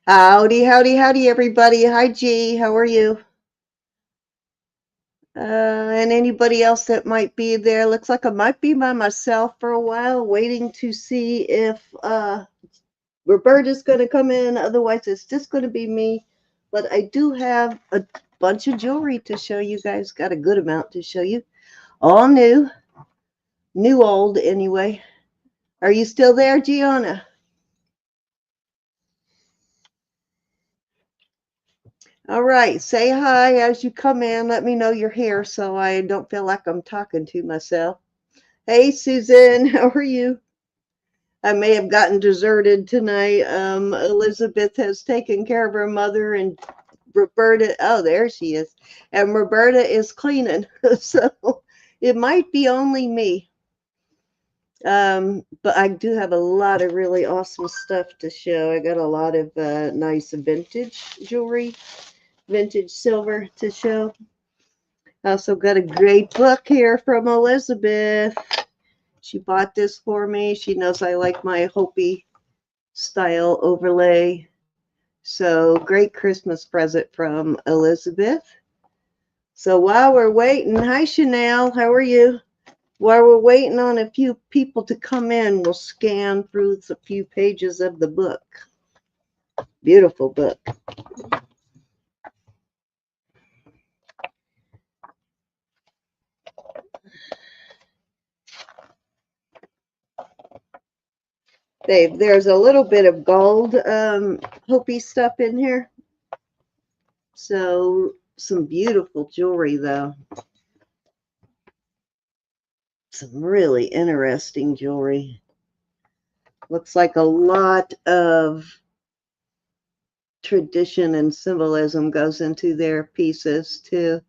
Howdy, howdy, howdy, everybody. Hi, G. How are you? And anybody else that might be there. Looks like I might be by myself for a while, waiting to see if Roberta's going to come in. Otherwise, it's just going to be me. But I do have a bunch of jewelry to show you guys. Got a good amount to show you. All new. New old, anyway. Are you still there, Gianna? All right, say hi as you come in. Let me know you're here so I don't feel like I'm talking to myself. Hey, Susan, how are you? I may have gotten deserted tonight. Elizabeth has taken care of her mother, and Roberta, oh, there she is. And Roberta is cleaning. So it might be only me. But I do have a lot of really awesome stuff to show. I got a lot of nice vintage jewelry, vintage silver to show. I also got a great book here from Elizabeth. She bought this for me. She knows I like my Hopi style overlay. So great Christmas present from Elizabeth. So while we're waiting, hi Chanel, how are you? While we're waiting on a few people to come in, we'll scan through a few pages of the book. Beautiful book. Dave, there's a little bit of gold Hopi stuff in here. So some beautiful jewelry though. Some really interesting jewelry. Looks like a lot of tradition and symbolism goes into their pieces too.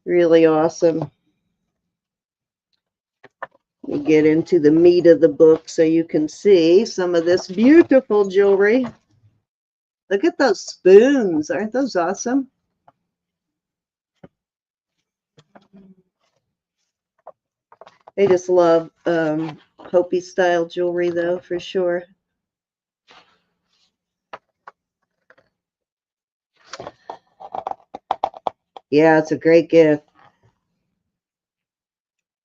Really awesome. We get into the meat of the book so you can see some of this beautiful jewelry. Look at those spoons. Aren't those awesome? I just love Hopi style jewelry though, for sure. Yeah, it's a great gift.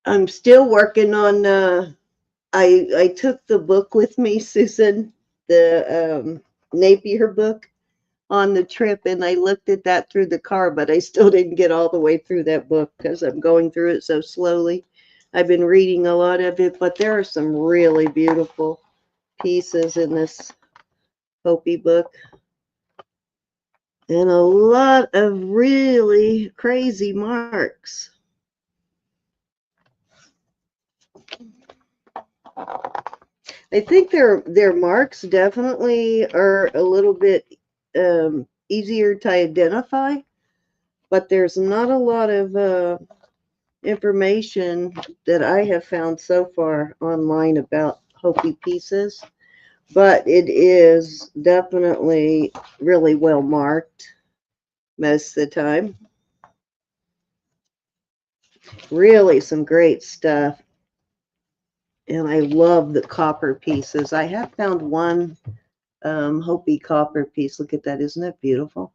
I'm still working on I took the book with me, Susan, the Napier book on the trip, and I looked at that through the car, but I still didn't get all the way through that book because I'm going through it so slowly. I've been reading a lot of it, but there are some really beautiful pieces in this Hopi book. And a lot of really crazy marks. I think their marks definitely are a little bit easier to identify, but there's not a lot of information that I have found so far online about Hopi pieces, but it is definitely really well marked most of the time. Really some great stuff. And I love the copper pieces. I have found one Hopi copper piece. Look at that. Isn't that beautiful?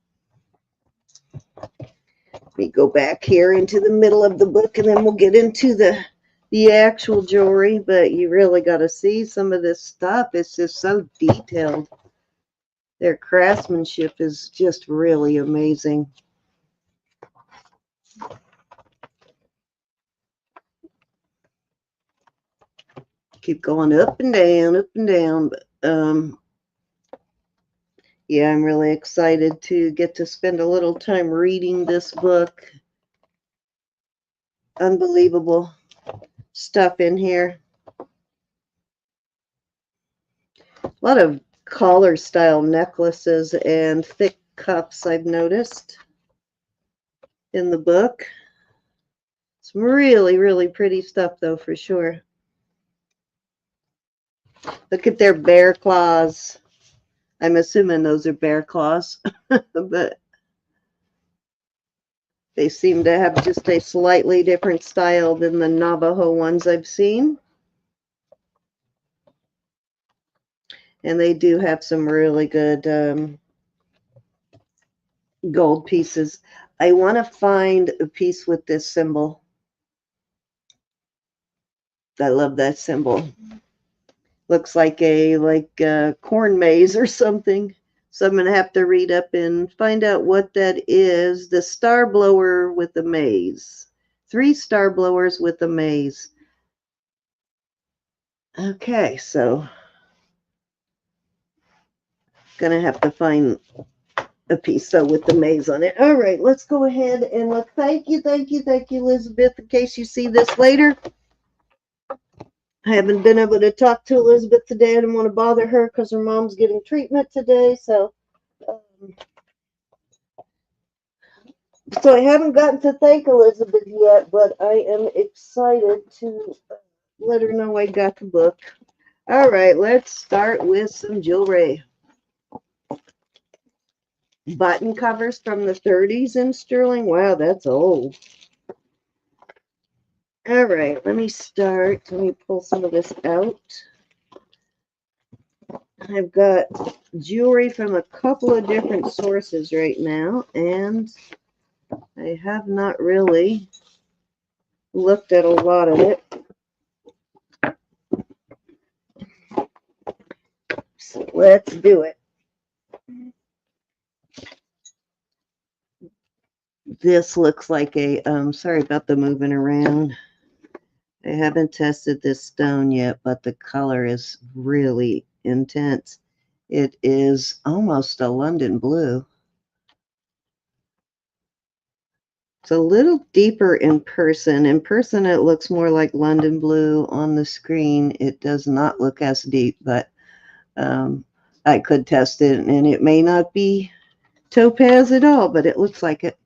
Let me go back here into the middle of the book and then we'll get into the actual jewelry. But you really got to see some of this stuff. It's just so detailed. Their craftsmanship is just really amazing. Keep going up and down, up and down. But yeah, I'm really excited to get to spend a little time reading this book. Unbelievable stuff in here. A lot of collar style necklaces and thick cuffs I've noticed in the book. Some really, really pretty stuff though, for sure. Look at their bear claws. I'm assuming those are bear claws, but they seem to have just a slightly different style than the Navajo ones I've seen. And they do have some really good gold pieces. I want to find a piece with this symbol. I love that symbol. Looks like a corn maze or something. So I'm going to have to read up and find out what that is. The star blower with the maze. 3 star blowers with a maze. Okay, so gonna have to find a piece though with the maze on it. All right, let's go ahead and look. Thank you, Elizabeth. In case you see this later, I haven't been able to talk to Elizabeth today. I didn't want to bother her because her mom's getting treatment today. So I haven't gotten to thank Elizabeth yet, but I am excited to let her know I got the book. All right, let's start with some jewelry. Button covers from the 30s in sterling. Wow, that's old. All right, let me start. Let me pull some of this out. I've got jewelry from a couple of different sources right now, and I have not really looked at a lot of it. So let's do it. This looks like a, sorry about the moving around. I haven't tested this stone yet, but the color is really intense. It is almost a London blue. It's a little deeper in person. In person, it looks more like London blue. On the screen, it does not look as deep, but I could test it, and it may not be topaz at all, but it looks like it.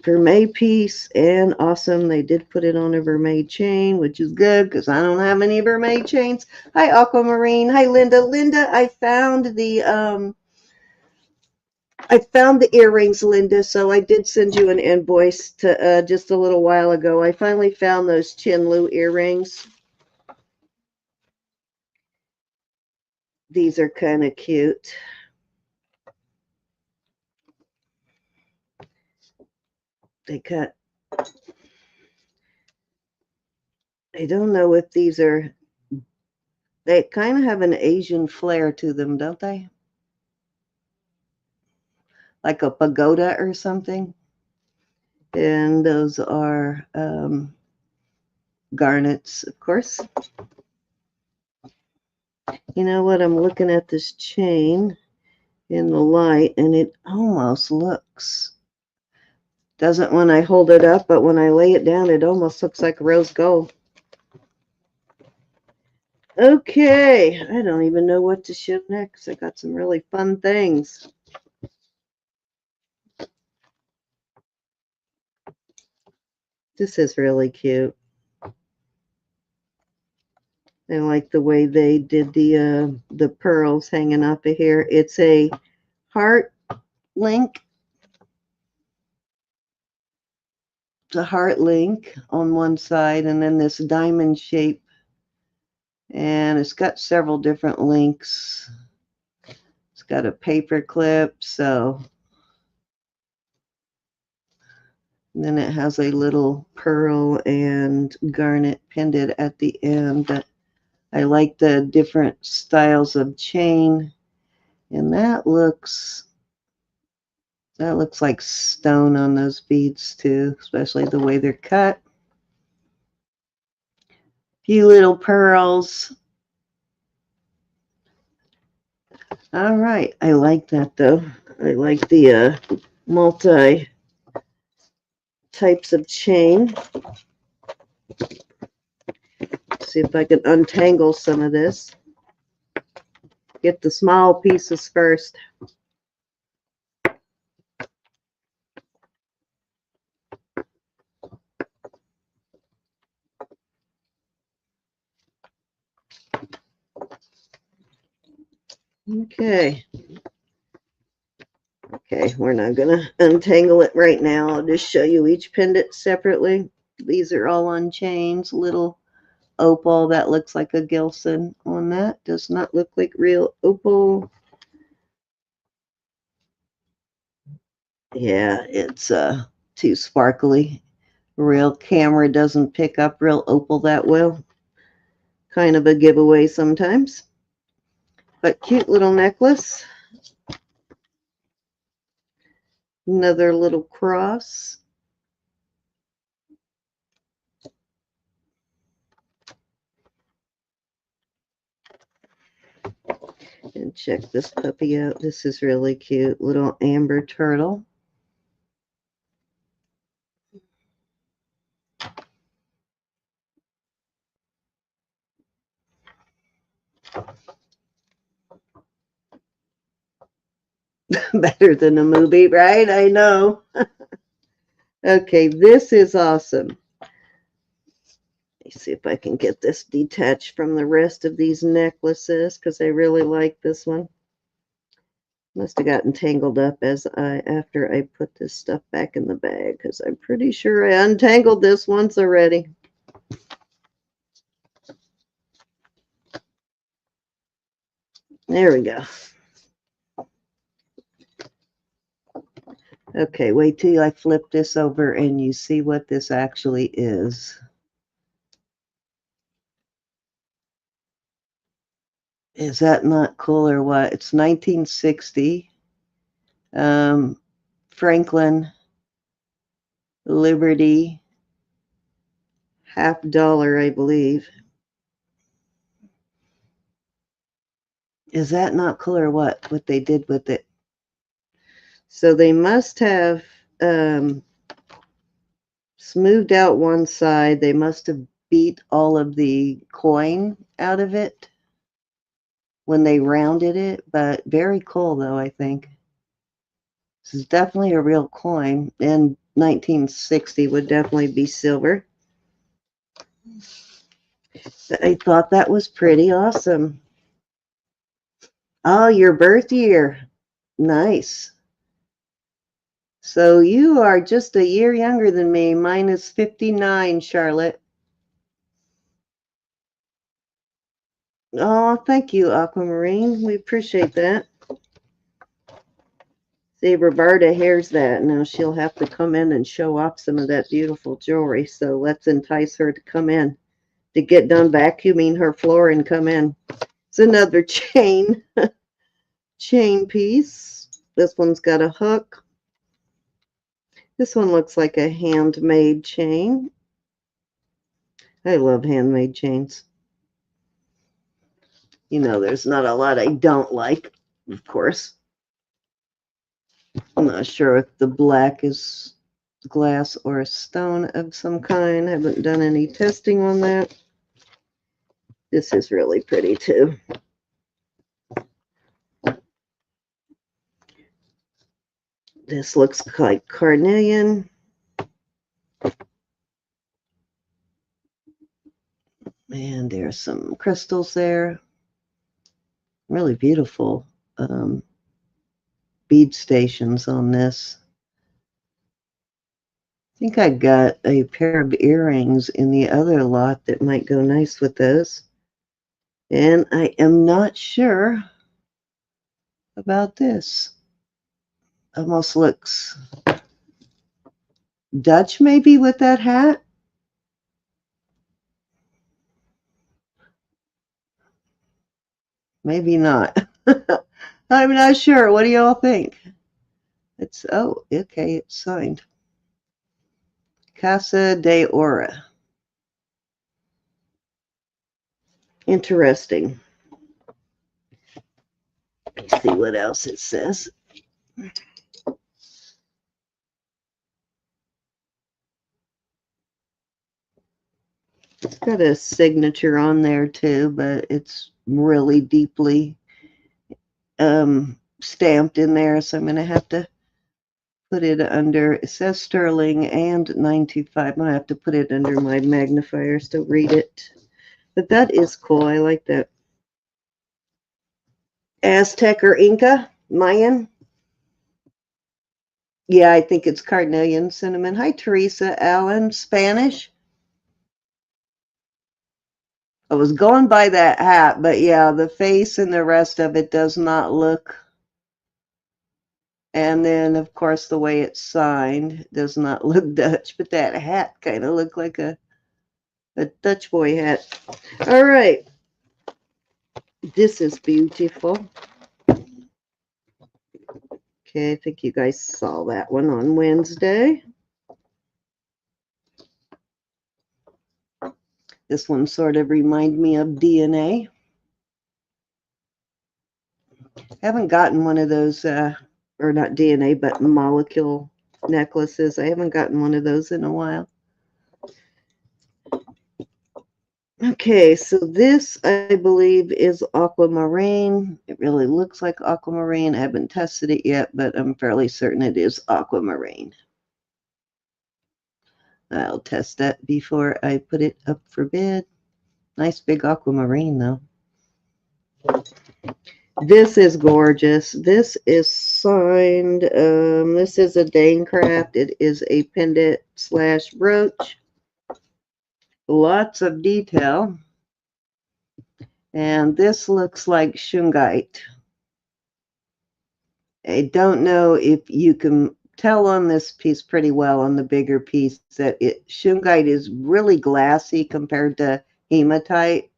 Vermeil piece, and awesome. They did put it on a vermeil chain, which is good because I don't have any vermeil chains. Hi, Aquamarine. Hi, Linda. Linda, I found the earrings, Linda, so I did send you an invoice to just a little while ago. I finally found those Chinlu earrings. These are kind of cute. They cut. I don't know if these are, they kind of have an Asian flair to them, don't they? Like a pagoda or something. And those are garnets, of course. You know what? I'm looking at this chain in the light, and it almost looks, doesn't when I hold it up, but when I lay it down, it almost looks like rose gold. Okay, I don't even know what to show next. I got some really fun things. This is really cute. I like the way they did the pearls hanging up here. It's a heart link. It's a heart link on one side, and then this diamond shape. And it's got several different links. It's got a paper clip, so. And then it has a little pearl and garnet pendant at the end. I like the different styles of chain. And that looks like stone on those beads too, especially the way they're cut. Few little pearls. All right, I like that though. I like the multi types of chain. See if I can untangle some of this. Get the small pieces first. Okay. Okay, we're not going to untangle it right now. I'll just show you each pendant separately. These are all on chains, little opal. That looks like a Gilson on that. Does not look like real opal. Yeah, it's too sparkly. Real camera doesn't pick up real opal that well. Kind of a giveaway sometimes. But cute little necklace. Another little cross. And check this puppy out. This is really cute. Little amber turtle. Better than a movie, right? I know. Okay, this is awesome. Let me see if I can get this detached from the rest of these necklaces because I really like this one. Must have gotten tangled up after I put this stuff back in the bag because I'm pretty sure I untangled this once already. There we go. Okay, wait till I flip this over and you see what this actually is. Is that not cool or what? It's 1960. Franklin, Liberty, $50, I believe. Is that not cool or what they did with it? So they must have smoothed out one side. They must have beat all of the coin out of it when they rounded it, but very cool though, I think. This is definitely a real coin, and 1960 would definitely be silver. I thought that was pretty awesome. Oh, your birth year. Nice. So you are just a year younger than me. Mine is 59, Charlotte. Oh, thank you, Aquamarine. We appreciate that. See, Roberta hears that. Now she'll have to come in and show off some of that beautiful jewelry. So let's entice her to come in. To get done vacuuming her floor and come in. It's another chain piece. This one's got a hook. This one looks like a handmade chain. I love handmade chains. You know, there's not a lot I don't like, of course. I'm not sure if the black is glass or a stone of some kind. I haven't done any testing on that. This is really pretty too. This looks like carnelian. And there's some crystals there. Really beautiful bead stations on this. I think I got a pair of earrings in the other lot that might go nice with those. And I am not sure about this. Almost looks Dutch maybe with that hat. Maybe not. I'm not sure. What do y'all think? It's, oh, okay, it's signed. Casa de Ora. Interesting. Let me see what else it says. It's got a signature on there too, but it's really deeply stamped in there, so I'm going to have to put it under, it says sterling and 925. I'm going to have to put it under my magnifiers to read it. But that is cool. I like that. Aztec or Inca? Mayan? Yeah, I think it's carnelian cinnamon. Hi, Teresa Allen. Spanish? I was going by that hat, but yeah, the face and the rest of it does not look. And then, of course, the way it's signed does not look Dutch, but that hat kind of looked like a Dutch boy hat. All right. This is beautiful. Okay, I think you guys saw that one on Wednesday. This one sort of reminds me of DNA. I haven't gotten one of those, or not DNA, but molecule necklaces. I haven't gotten one of those in a while. Okay, so this, I believe, is aquamarine. It really looks like aquamarine. I haven't tested it yet, but I'm fairly certain it is aquamarine. I'll test that before I put it up for bid. Nice big aquamarine, though. This is gorgeous. This is signed. This is a Dangcraft. It is a pendant slash brooch. Lots of detail. And this looks like shungite. I don't know if you can tell on this piece pretty well, on the bigger piece, that shungite is really glassy compared to hematite.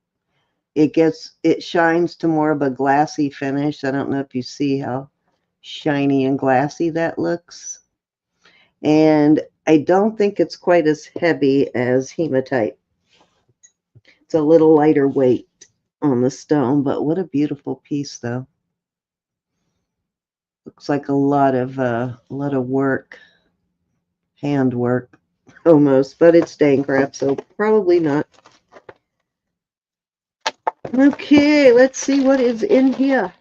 It shines to more of a glassy finish. I don't know if you see how shiny and glassy that looks. And I don't think it's quite as heavy as hematite. It's a little lighter weight on the stone, but what a beautiful piece, though. Looks like a lot of work, handwork almost, but it's Dangcraft, so probably not. Okay, let's see what is in here.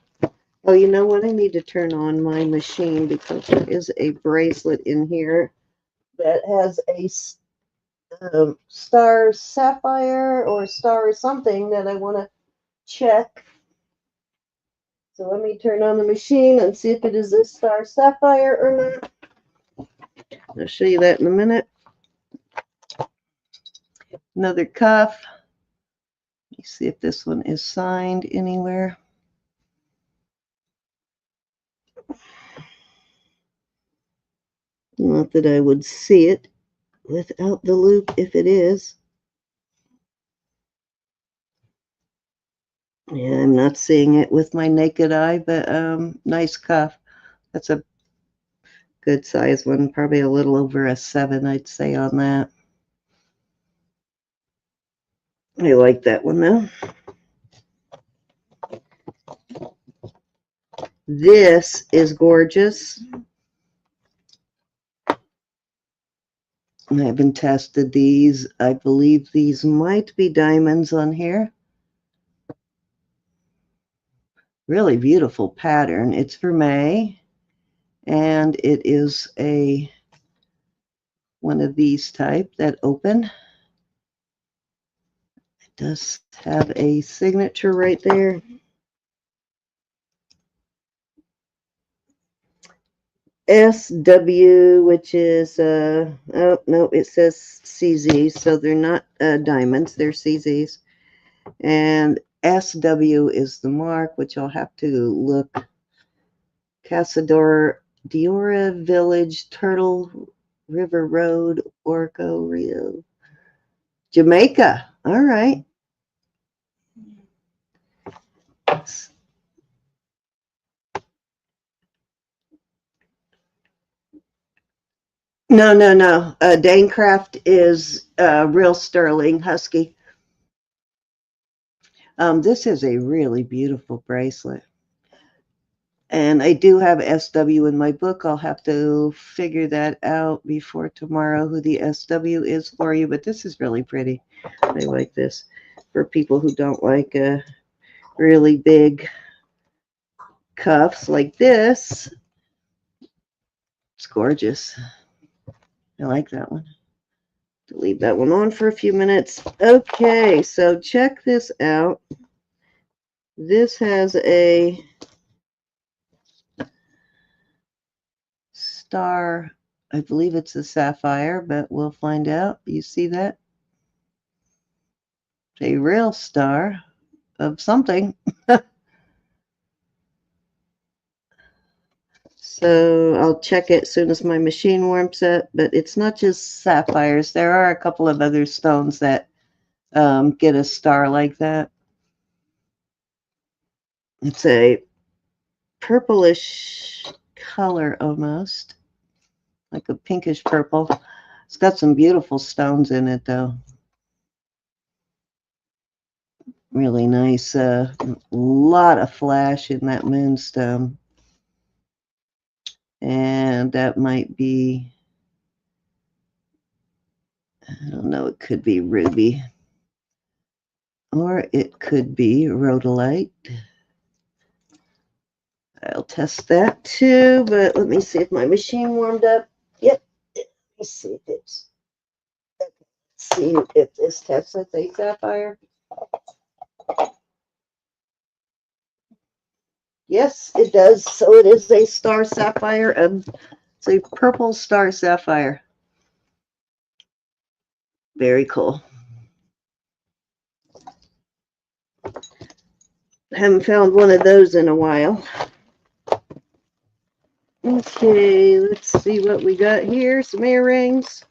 Oh, you know what? I need to turn on my machine because there is a bracelet in here that has a star sapphire or star something that I want to check. So let me turn on the machine and see if it is a star sapphire or not. I'll show you that in a minute. Another cuff. Let me see if this one is signed anywhere. Not that I would see it without the loop if it is. Yeah, I'm not seeing it with my naked eye, but nice cuff. That's a good size one, probably a little over a 7, I'd say, on that. I like that one, though. This is gorgeous. I haven't tested these. I believe these might be diamonds on here. Really beautiful pattern. It's for May, and it is one of these type that open. It does have a signature right there. SW, which is, oh, no, it says CZ, so they're not diamonds, they're CZs. And SW is the mark, which I'll have to look. Casadora Diora Village, Turtle River Road, Orco, Rio, Jamaica. All right. No, no, no. Dangcraft is real sterling husky. This is a really beautiful bracelet. And I do have SW in my book. I'll have to figure that out before tomorrow, who the SW is for you. But this is really pretty. I like this. For people who don't like really big cuffs like this, it's gorgeous. I like that one. To leave that one on for a few minutes. Okay, so check this out. This has a star. I believe it's a sapphire, but we'll find out. You see that? a real star of something. So I'll check it as soon as my machine warms up, but it's not just sapphires. There are a couple of other stones that get a star like that. It's a purplish color almost, like a pinkish purple. It's got some beautiful stones in it though. Really nice. Lot of flash in that moonstone. And that might be, I don't know, it could be ruby. Or it could be rhodolite. I'll test that too, but let me see if my machine warmed up. Yep. Let me see if it's, see if this tests as a sapphire. Yes, it does. So it is a star sapphire. It's a purple star sapphire. Very cool. Haven't found one of those in a while. Okay, let's see what we got here. Some earrings.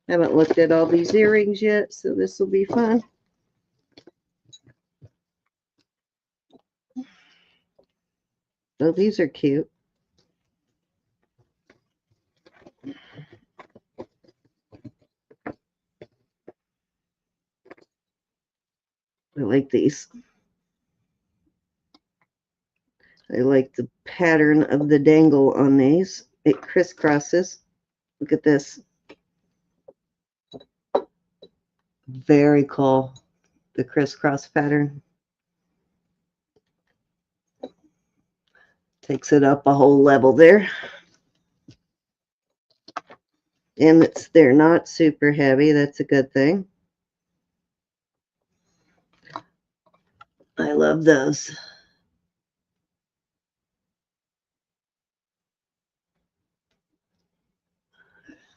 Haven't looked at all these earrings yet, so this will be fun. Oh, these are cute. I like these. I like the pattern of the dangle on these. It crisscrosses. Look at this. Very cool. The crisscross pattern. Takes it up a whole level there. And they're not super heavy. That's a good thing. I love those.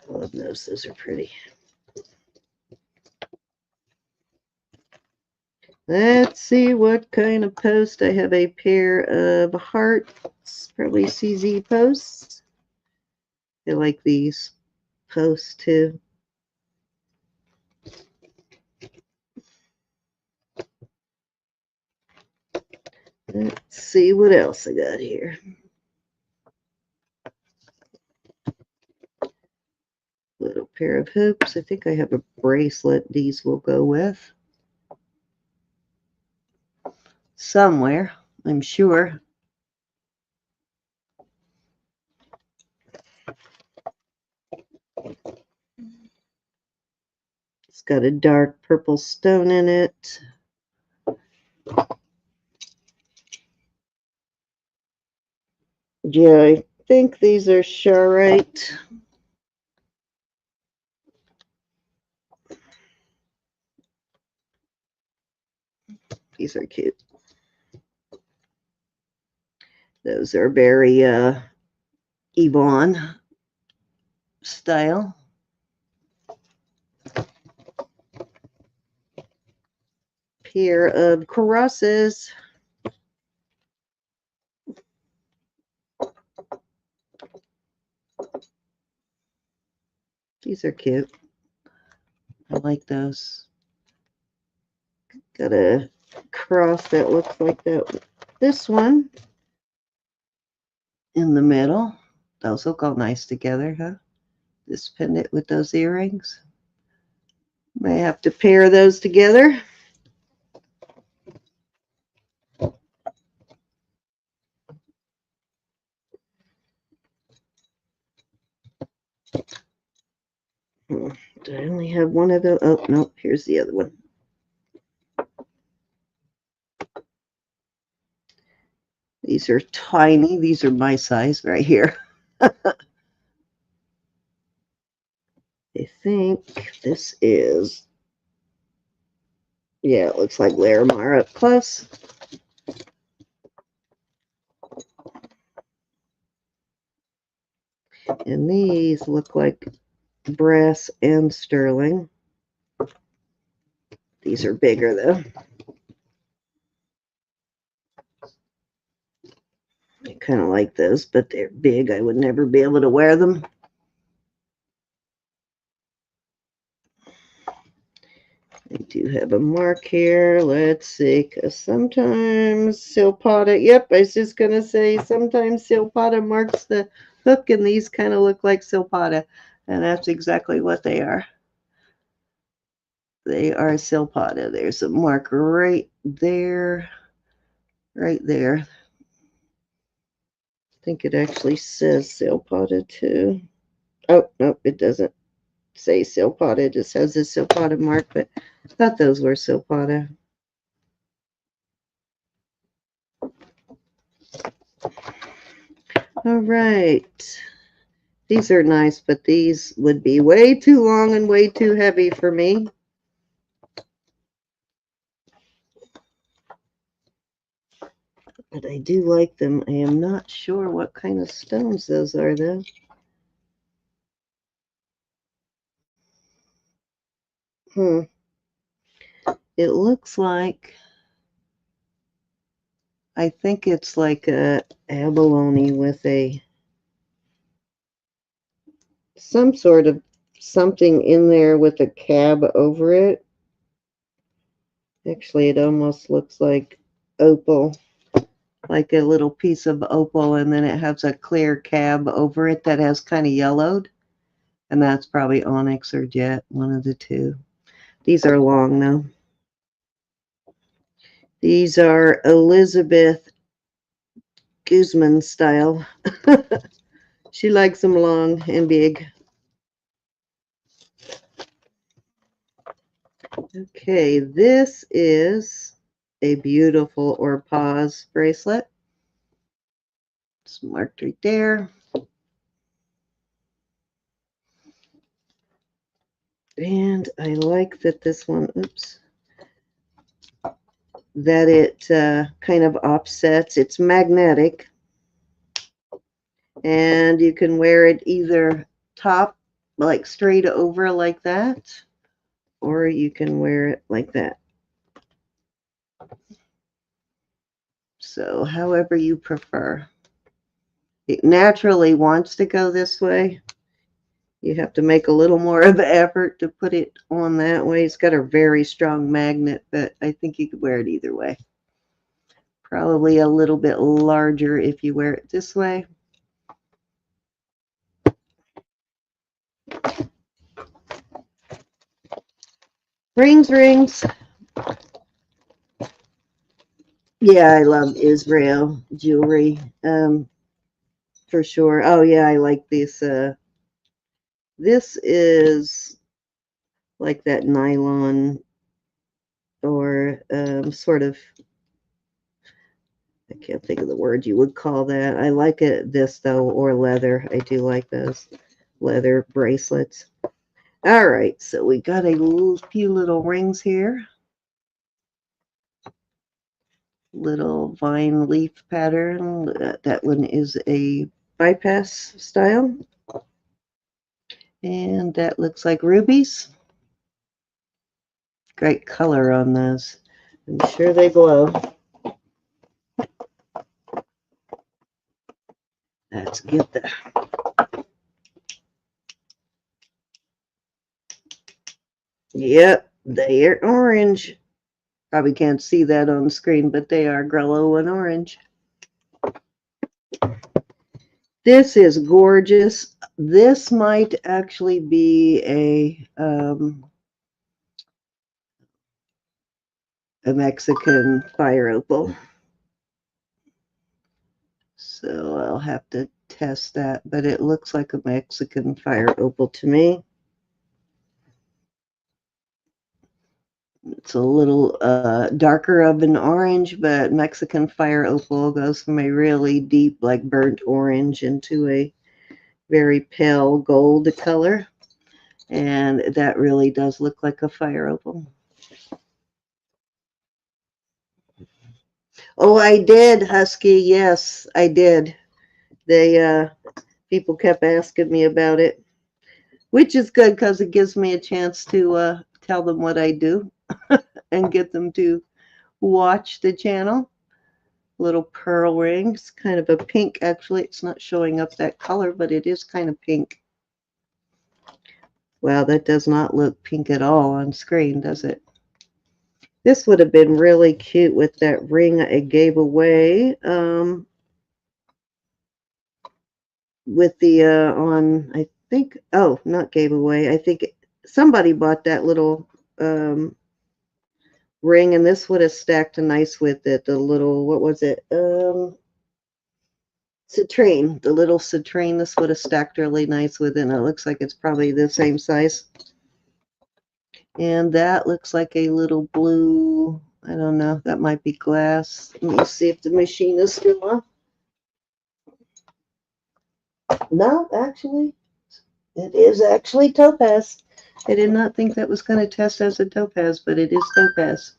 I love those. Those are pretty. Let's see what kind of post. I have a pair of hearts, probably CZ posts. I like these posts too. Let's see what else I got here. Little pair of hoops. I think I have a bracelet these will go with. Somewhere, I'm sure. It's got a dark purple stone in it. Yeah, I think these are Charite. These are cute. Those are very Yvonne style. Pair of crosses. These are cute. I like those. Got a cross that looks like that. This one in the middle. Those will go nice together, huh? This pendant with those earrings. May have to pair those together. Do I only have one of those? Oh, no, here's the other one. These are tiny. These are my size right here. I think this is, yeah, it looks like Larimar up close. And these look like brass and sterling. These are bigger though. I kind of like those, but they're big. I would never be able to wear them. I do have a mark here. Let's see, because sometimes Silpata, yep, I was just going to say sometimes Silpata marks the hook, and these kind of look like Silpata, and that's exactly what they are. They are Silpata. There's a mark right there, right there. I think it actually says Silpata too. Oh, nope, it doesn't say Silpata. It just has a Silpata mark, but I thought those were Silpata. All right. These are nice, but these would be way too long and way too heavy for me. But I do like them. I am not sure what kind of stones those are, though. It looks like, I think it's like a abalone with a, some sort of something in there with a cab over it. Actually, it almost looks like opal, like a little piece of opal, and then it has a clear cab over it that has kind of yellowed. And that's probably onyx or jet, one of the two. These are long, though. These are Elizabeth Guzman style. She likes them long and big. Okay, this is a beautiful Orpaz bracelet. It's marked right there. And I like that this one, oops, that it kind of offsets. It's magnetic. And you can wear it either top, like straight over like that, or you can wear it like that. So however you prefer. It naturally wants to go this way. You have to make a little more of an effort to put it on that way. It's got a very strong magnet, but I think you could wear it either way. Probably a little bit larger if you wear it this way. Rings. Yeah, I love Israel jewelry, for sure. Oh yeah, I like this. This is like that nylon or sort of, I can't think of the word you would call that. I like it this though, or leather. I do like those leather bracelets. All right, so we got a few little rings here. Little vine leaf pattern. That one is a bypass style. And that looks like rubies. Great color on those. I'm sure they glow. Let's get the Yep, they are orange. Probably can't see that on the screen, but they are glow and orange. This is gorgeous. This might actually be a Mexican fire opal. So I'll have to test that, but it looks like a Mexican fire opal to me. It's a little darker of an orange, but Mexican fire opal goes from a really deep, like burnt orange into a very pale gold color. And that really does look like a fire opal. Oh, I did, Husky. Yes, I did. They people kept asking me about it, which is good because it gives me a chance to tell them what I do. and get them to watch the channel. Little pearl rings, kind of a pink. Actually, it's not showing up that color, but it is kind of pink. Wow, that does not look pink at all on screen, does it? This would have been really cute with that ring I gave away. With the on, I think, oh, not gave away. I think somebody bought that little ring, and this would have stacked nice with it. The little, what was it? Citrine, the little citrine. This would have stacked really nice with it. And it looks like it's probably the same size. And that looks like a little blue, I don't know, that might be glass. Let me see if the machine is still on. No, actually, it is actually topaz. I did not think that was going to test as a topaz, but it is topaz.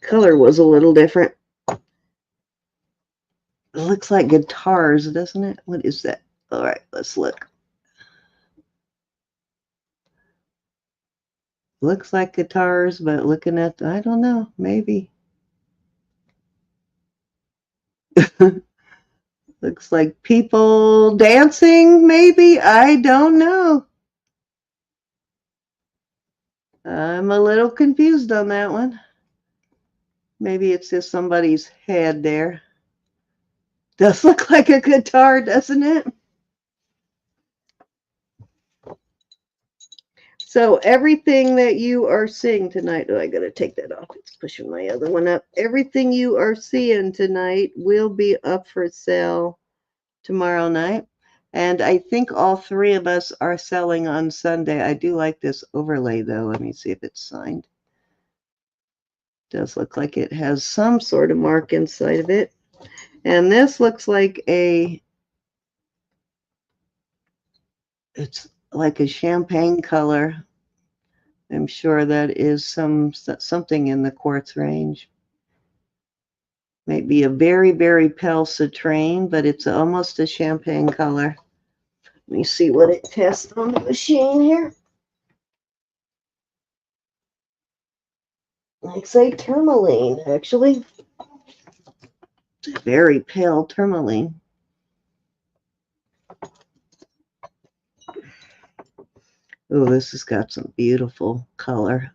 Color was a little different. It looks like guitars, doesn't it? What is that? All right, let's look. Looks like guitars, but looking at, I don't know, maybe. Looks like people dancing, maybe. I don't know. I'm a little confused on that one. Maybe it's just somebody's head there. Does look like a guitar, doesn't it? So everything that you are seeing tonight, oh, I got to take that off. It's pushing my other one up. Everything you are seeing tonight will be up for sale tomorrow night. And I think all three of us are selling on Sunday. I do like this overlay, though. Let me see if it's signed. It does look like it has some sort of mark inside of it. And this looks like it's like a champagne color. I'm sure that is something in the quartz range. Maybe a very, very pale citrine, but it's almost a champagne color. Let me see what it tests on the machine here. Like say tourmaline, actually. It's a very pale tourmaline. Oh, this has got some beautiful color.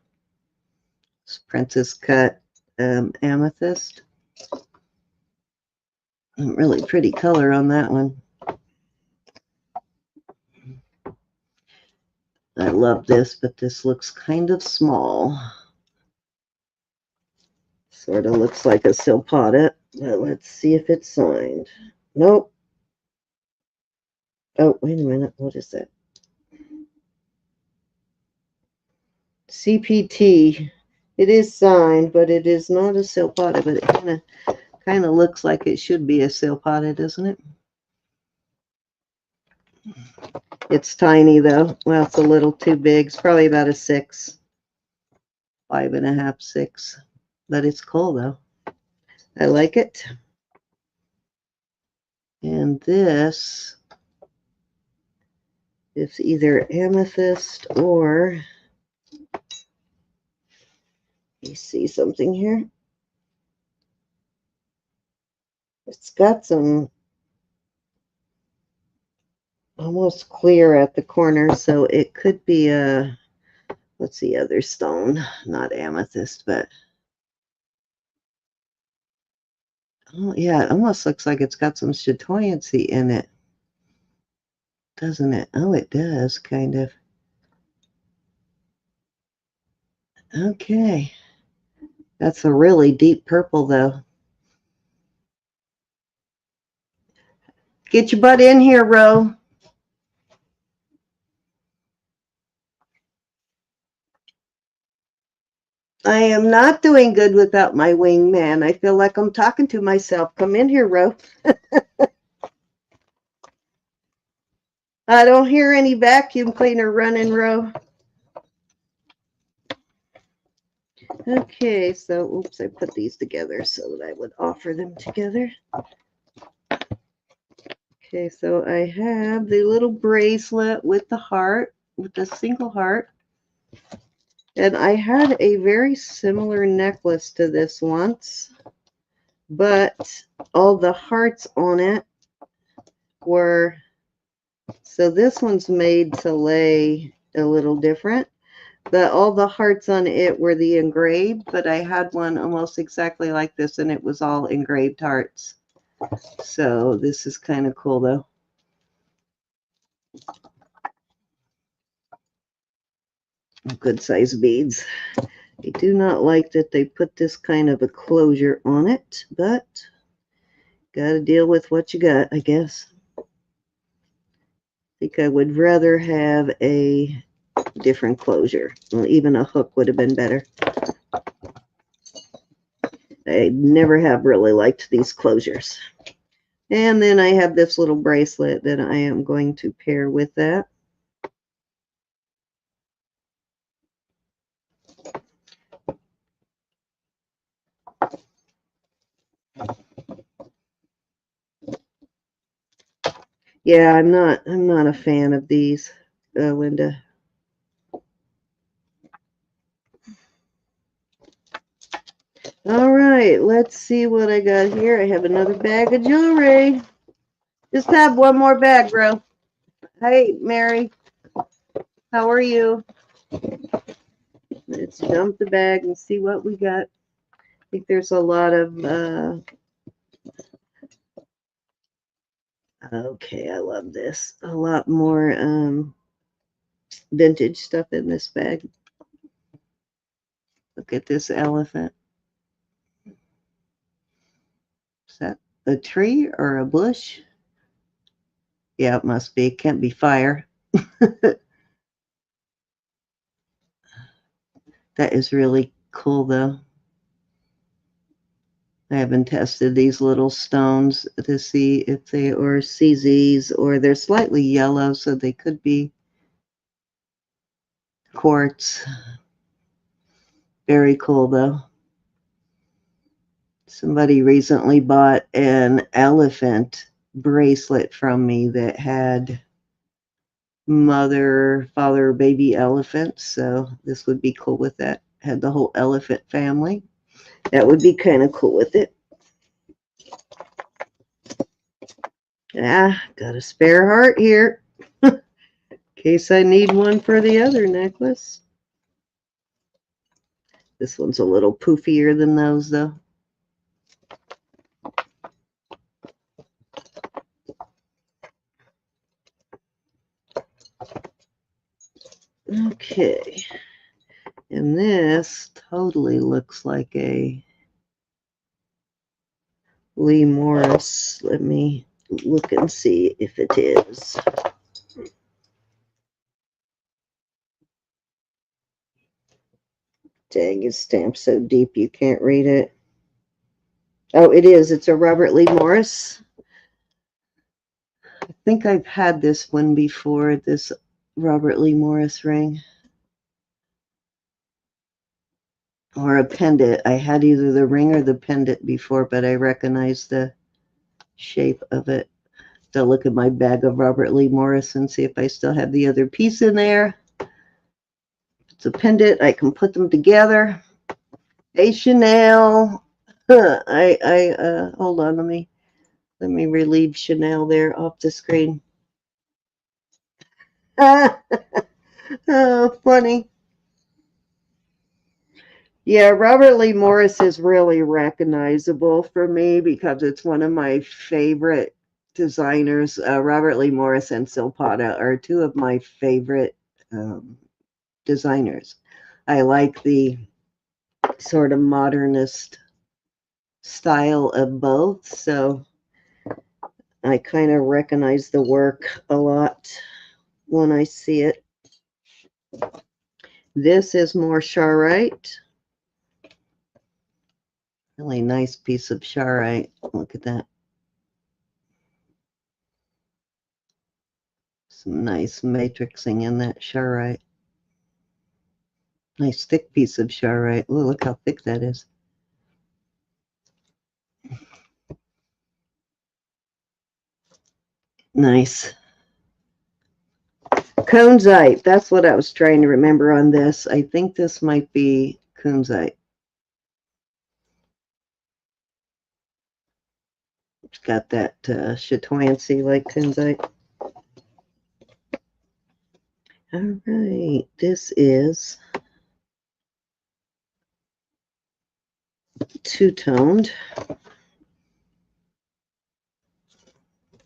It's princess cut amethyst. Really pretty color on that one. I love this, but this looks kind of small. Sort of looks like a silpata, but let's see if it's signed. Nope. Oh, wait a minute. What is that? CPT. It is signed, but it is not a silpata, but it kind of looks like it should be a silpata, doesn't it? It's tiny, though. Well, it's a little too big. It's probably about a 6. 5.5, 6. But it's cool, though. I like it. And this is either amethyst or... You see something here? It's got some almost clear at the corner, so it could be a, what's the other stone? Not amethyst, but oh yeah, it almost looks like it's got some chatoyancy in it, doesn't it? Oh, it does, kind of. Okay. That's a really deep purple, though. Get your butt in here, Ro. I am not doing good without my wingman. I feel like I'm talking to myself. Come in here, Ro. I don't hear any vacuum cleaner running, Ro. Okay, so, oops, I put these together so that I would offer them together. Okay, so I have the little bracelet with the heart. with a single heart. And I had a very similar necklace to this once, but all the hearts on it were, so this one's made to lay a little different. All the hearts on it were the engraved, but I had one almost exactly like this, and it was all engraved hearts. So this is kind of cool, though. Good size beads. I do not like that they put this kind of a closure on it, but gotta deal with what you got, I guess. I think I would rather have a different closure. Well, even a hook would have been better. I never have really liked these closures. And then I have this little bracelet that I am going to pair with that. Yeah, I'm not a fan of these, Linda. All right, let's see what I got here. I have another bag of jewelry. Just have one more bag, bro. Hey, Mary. How are you? Let's dump the bag and see what we got. I think there's a lot of, okay, I love this. A lot more vintage stuff in this bag. Look at this elephant. Is that a tree or a bush? Yeah, it must be. It can't be fire. That is really cool, though. I haven't tested these little stones to see if they are CZs or they're slightly yellow, so they could be quartz. Very cool, though. Somebody recently bought an elephant bracelet from me that had mother, father, baby elephants, so this would be cool with that. Had the whole elephant family. That would be kind of cool with it. Ah, got a spare heart here. In case I need one for the other necklace. This one's a little poofier than those, though. Okay. And this totally looks like a Lee Morris. Let me look and see if it is. Dang, it's stamped so deep you can't read it. Oh, it is. It's a Robert Lee Morris. I think I've had this one before, this Robert Lee Morris ring. Or a pendant. I had either the ring or the pendant before, but I recognize the shape of it. So look at my bag of Robert Lee Morris and see if I still have the other piece in there. If it's a pendant, I can put them together. Hey, Chanel. Hold on, let me relieve Chanel there off the screen. Oh, funny. Yeah, Robert Lee Morris is really recognizable for me because it's one of my favorite designers. Robert Lee Morris and Silpata are two of my favorite designers. I like the sort of modernist style of both, so I kind of recognize the work a lot when I see it. This is more charoite. Really nice piece of charoite. Look at that. Some nice matrixing in that charoite. Nice thick piece of charoite. Oh, look how thick that is. Nice. Kunzite. That's what I was trying to remember on this. I think this might be kunzite. It's got that chatoyancy like kunzite. All right, this is two-toned.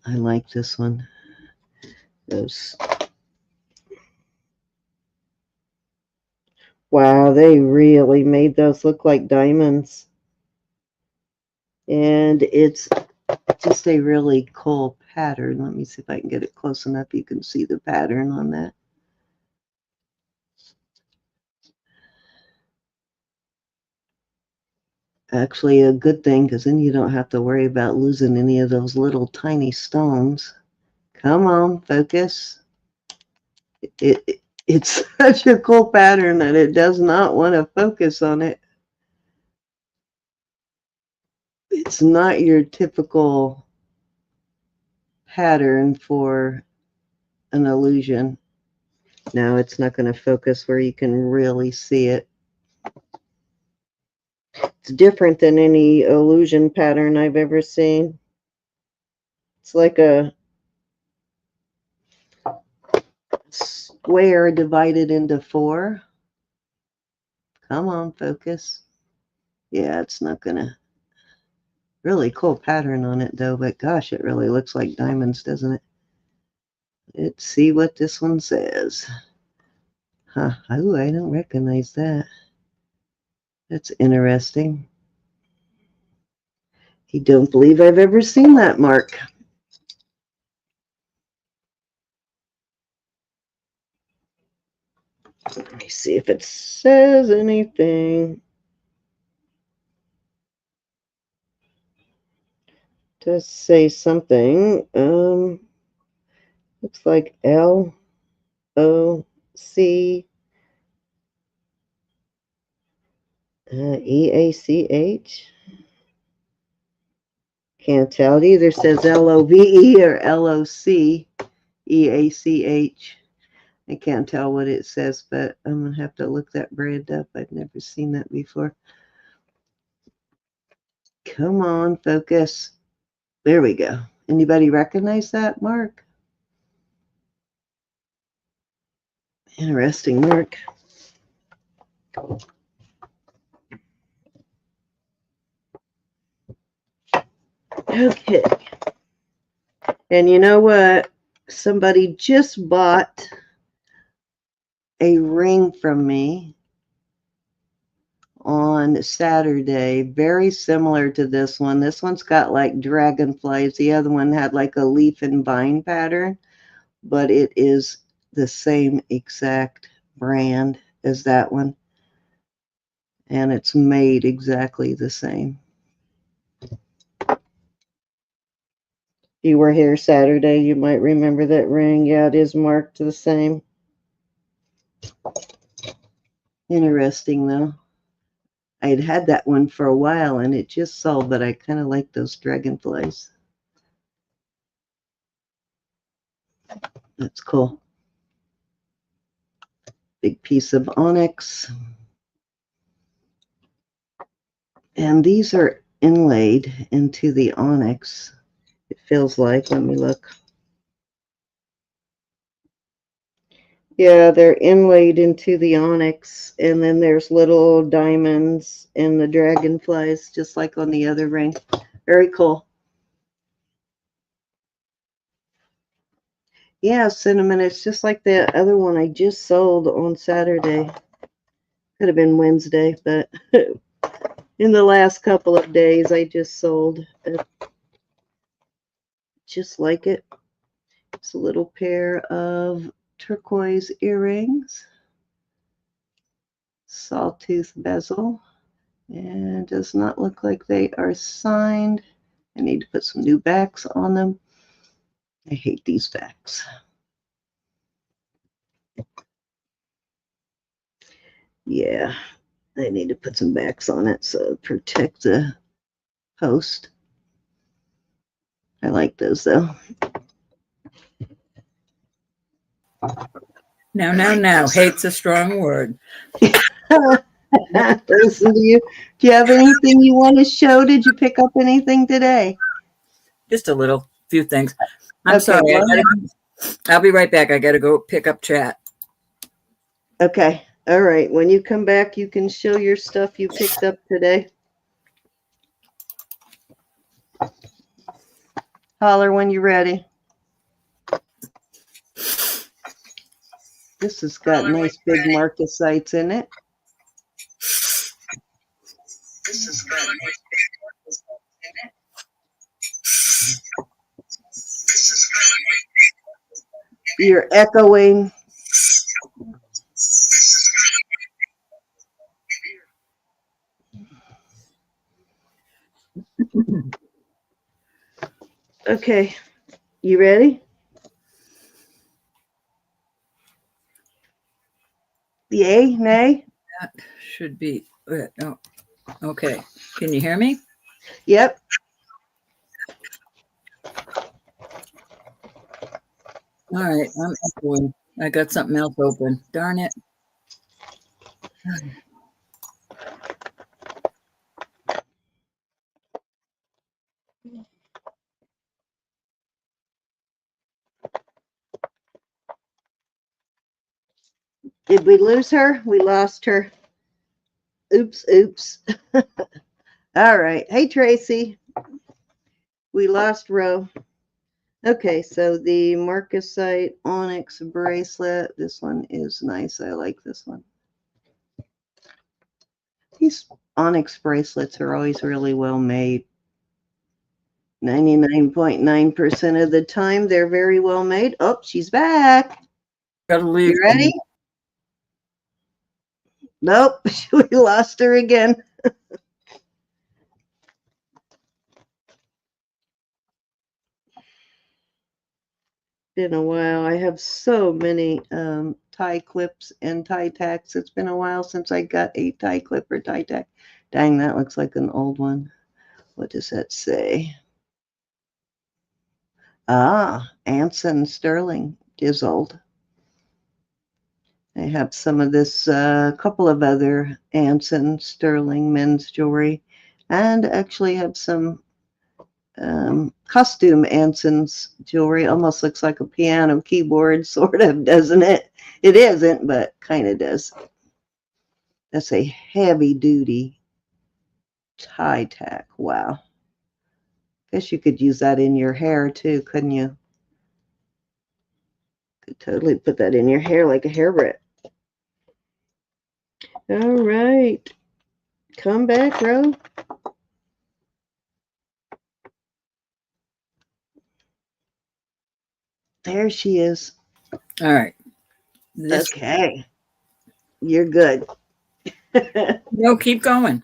I like this one. Those. Wow, they really made those look like diamonds. And it's just a really cool pattern. Let me see if I can get it close enough. You can see the pattern on that. Actually, a good thing, because then you don't have to worry about losing any of those little tiny stones. Come on, focus. It's such a cool pattern that it does not want to focus on it. It's not your typical pattern for an illusion. No, it's not going to focus where you can really see it. It's different than any illusion pattern I've ever seen. It's like a square divided into four. Come on, focus. Yeah, it's not going to. Really cool pattern on it, though, but gosh, it really looks like diamonds, doesn't it? Let's see what this one says. Huh. Oh, I don't recognize that. That's interesting. I don't believe I've ever seen that mark. Let me see if it says anything. It does say something. Looks like LOC EACH. Can't tell. It either says LOVE or LOCEACH. I can't tell what it says, but I'm going to have to look that brand up. I've never seen that before. Come on, focus. There we go. Anybody recognize that mark? Interesting mark. Okay. And you know what? Somebody just bought a ring from me on Saturday, very similar to this one. This one's got like dragonflies. The other one had like a leaf and vine pattern, but it is the same exact brand as that one. And it's made exactly the same. You were here Saturday, you might remember that ring. Yeah, it is marked the same. Interesting, though. I had had that one for a while, and it just sold, but I kind of like those dragonflies. That's cool. Big piece of onyx. And these are inlaid into the onyx. It feels like, let me look. Yeah, they're inlaid into the onyx, and then there's little diamonds and the dragonflies, just like on the other ring. Very cool. Yeah, cinnamon. It's just like the other one I just sold on Saturday. Could have been Wednesday, but in the last couple of days, I just sold it. Just like it. It's a little pair of turquoise earrings. Sawtooth bezel. And does not look like they are signed. I need to put some new backs on them. I hate these backs. Yeah, I need to put some backs on it so protect the post. I like those though. Now. Hate's a strong word. Listen to you. Do you have anything you want to show? Did you pick up anything today? Just a few things. I'm Okay, sorry. well, I'll be right back. I got to go pick up chat. okay. All right. When you come back, you can show your stuff you picked up today. Holler when you're ready. This has got nice big marcasites in it. You're echoing. Okay. You ready? Yay? Nay? That should be it. Oh, okay. Can you hear me? Yep. All right. I'm echoing. I got something else open. Darn it. Did we lose her? We lost her. Oops. All right. Hey, Tracy. We lost Ro. Okay, so the marcasite onyx bracelet. This one is nice. I like this one. These onyx bracelets are always really well made. 99.9% of the time, they're very well made. Oh, she's back. Gotta leave. You ready? Nope, we lost her again. Been a while. I have so many tie clips and tie tacks. It's been a while since I got a tie clip or tie tack. Dang, that looks like an old one. What does that say? Ah, Anson Sterling is old. I have some of this, couple of other Anson Sterling men's jewelry, and actually have some costume Anson's jewelry. Almost looks like a piano keyboard, sort of, doesn't it? It isn't, but kind of does. That's a heavy duty tie tack. Wow. Guess you could use that in your hair too, couldn't you? Could totally put that in your hair like a hairbrush. All right. Come back, Ro. There she is. All right. Okay. You're good. No, keep going.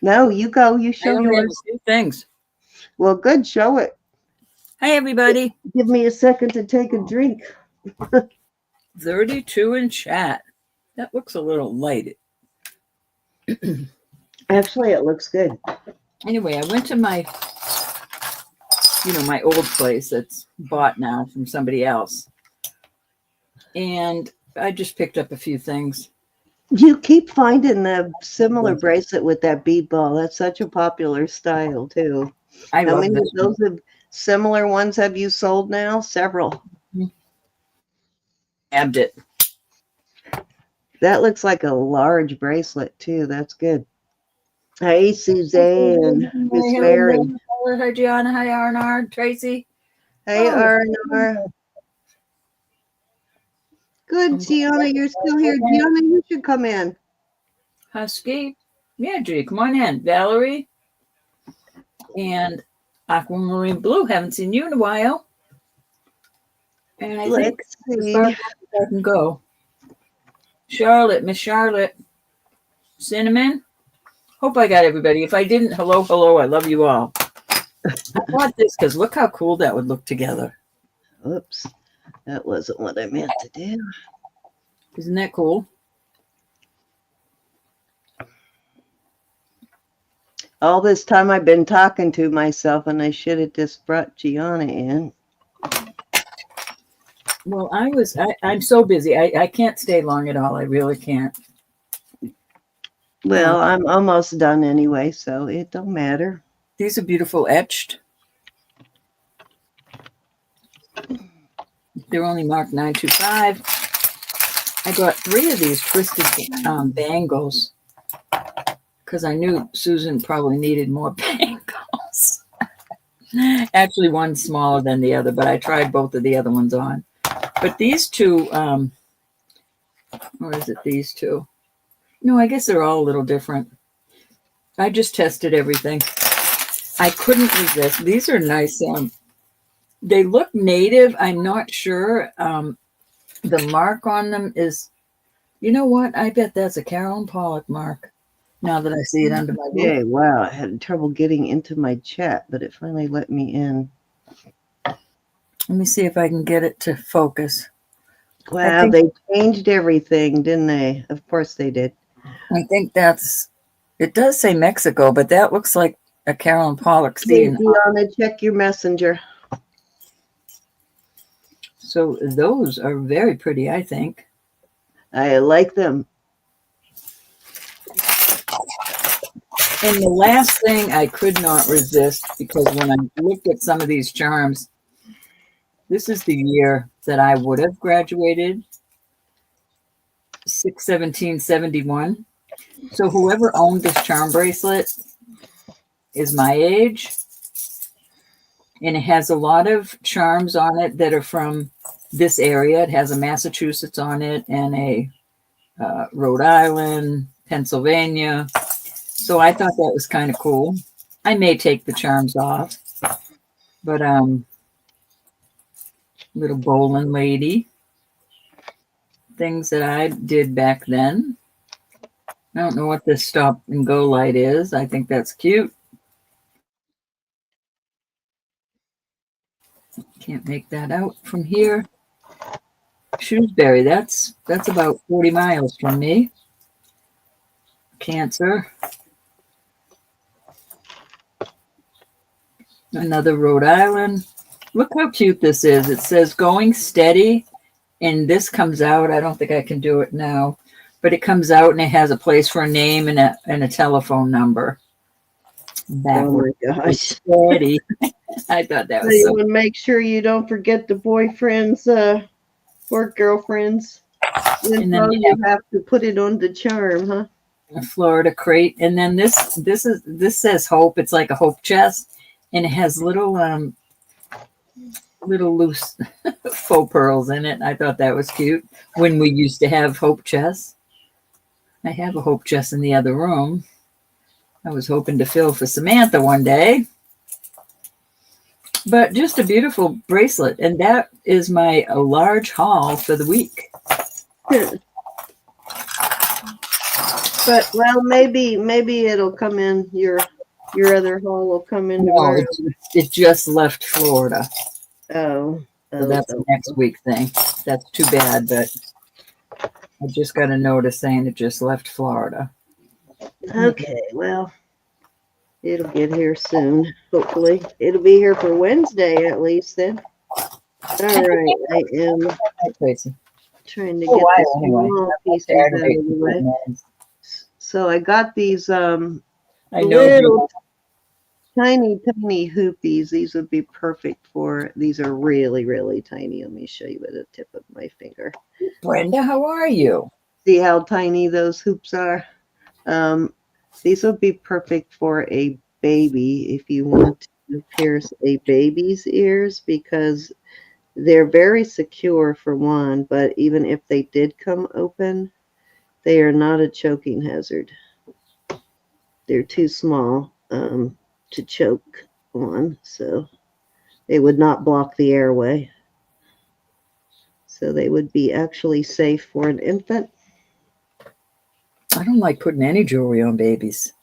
No, you go. You show yours. A few things. Well, good. Show it. Hi, everybody. Give me a second to take a drink. 32 in chat. That looks a little light. Actually, it looks good. Anyway, I went to my old place that's bought now from somebody else. And I just picked up a few things. You keep finding the similar bracelet with that bead ball. That's such a popular style, too. How many of those similar ones have you sold now? Several. Grabbed it. That looks like a large bracelet, too. That's good. Hey, Suzanne. Miss Mary. Hi, Gianna. Hi, Arnard. Tracy. Hey, Arnard. Good, Gianna. You're still here. Gianna, you should come in. Husky. Yeah, G, come on in. Valerie. And Aquamarine Blue. Haven't seen you in a while. And I think as far as I can go. Charlotte, Miss Charlotte. Cinnamon. Hope I got everybody. If I didn't, hello. I love you all. I bought this because look how cool that would look together. Oops. That wasn't what I meant to do. Isn't that cool? All this time I've been talking to myself, and I should have just brought Gianna in. Well, I'm so busy. I can't stay long at all. I really can't. Well, I'm almost done anyway, so it don't matter. These are beautiful etched. They're only marked 925. I got 3 of these twisted bangles because I knew Susan probably needed more bangles. Actually, one's smaller than the other, but I tried both of the other ones on. But these two, or is it these two? No, I guess they're all a little different. I just tested everything. I couldn't resist. These are nice. They look native. I'm not sure. The mark on them is, you know what? I bet that's a Carolyn Pollock mark. Now that I see it under my Yeah, boot. wow. I had trouble getting into my chat, but it finally let me in. Let me see if I can get it to focus. Wow, they changed everything, didn't they? Of course they did. I think that's, it does say Mexico, but that looks like a Carolyn Pollock Hey, scene. Deanna, check your messenger. So those are very pretty, I think. I like them. And the last thing I could not resist, because when I looked at some of these charms, this is the year that I would have graduated, 6/17/71. So whoever owned this charm bracelet is my age. And it has a lot of charms on it that are from this area. It has a Massachusetts on it and a Rhode Island, Pennsylvania. So I thought that was kind of cool. I may take the charms off, but little bowling lady, things that I did back then. I don't know what this stop and go light is. I think that's cute. Can't make that out from here. Shrewsbury, that's about 40 miles from me. Cancer. Another Rhode Island. Look how cute this is. It says going steady, and this comes out. I don't think I can do it now, but it comes out and it has a place for a name and a telephone number. Backward. Oh my gosh. Steady. I thought that So was you so. want to make sure you don't forget the boyfriends or girlfriends. And And then you have to put it on the charm, huh? a Florida crate, and then this says Hope. It's like a Hope chest, and it has little loose faux pearls in it. I thought that was cute. When we used to have Hope chests, I have a Hope chest in the other room. I was hoping to fill for Samantha one day. But just a beautiful bracelet, and that is my large haul for the week. But well, maybe it'll come in. Your other haul will come in tomorrow. No, it just left Florida. So That's a next week thing. That's too bad, but I just got a notice saying it just left Florida. Okay, well, it'll get here soon. Hopefully, it'll be here for Wednesday at least. Then. All right, I am trying to get this small pieces out of the way. So I got these little tiny hoopies. These would be perfect for. These are really, really tiny. Let me show you with the tip of my finger. Brenda, how are you? See how tiny those hoops are? These would be perfect for a baby if you want to pierce a baby's ears, because they're very secure for one, but even if they did come open, they are not a choking hazard. They're too small to choke on, so they would not block the airway. So they would be actually safe for an infant. I don't like putting any jewelry on babies.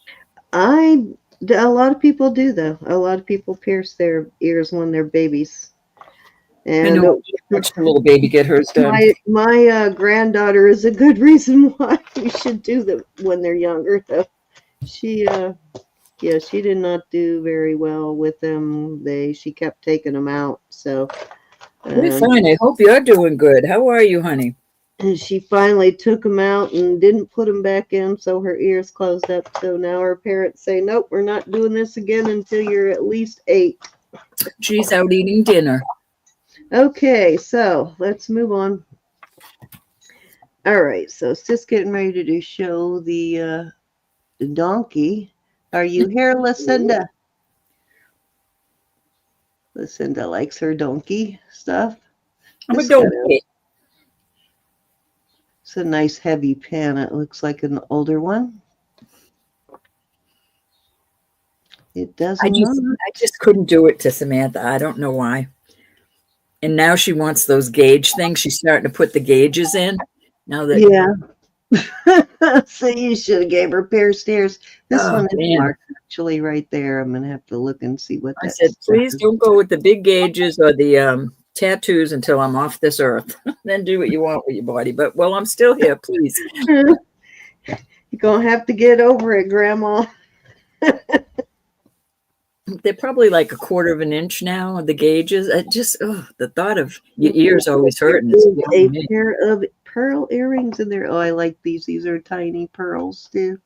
A lot of people do, though. A lot of people pierce their ears when they're babies. And I know, watch the little baby get hers done. My granddaughter is a good reason why we should do them when they're younger, though. She did not do very well with them. She kept taking them out. So We're fine. I hope you're doing good. How are you, honey? And she finally took them out and didn't put them back in, so her ears closed up. So now her parents say, nope, we're not doing this again until you're at least 8. She's out eating dinner. Okay, so let's move on. All right, so it's just getting ready to show the donkey. Are you here, Lucinda? Lucinda likes her donkey stuff. I'm a donkey. It's a nice heavy pen. It looks like an older one. It doesn't. I just couldn't do it to Samantha. I don't know why. And now she wants those gauge things. She's starting to put the gauges in. Now that so you should have gave her a pair of stairs. This one is marked actually right there. I'm gonna have to look and see what I said. Please don't go with the big gauges or the tattoos until I'm off this earth. Then do what you want with your body. But while I'm still here, please. You're gonna have to get over it, Grandma. They're probably like 1/4 of an inch now. The gauges. The thought of your ears always hurting. A pair of pearl earrings in there. Oh, I like these. These are tiny pearls too.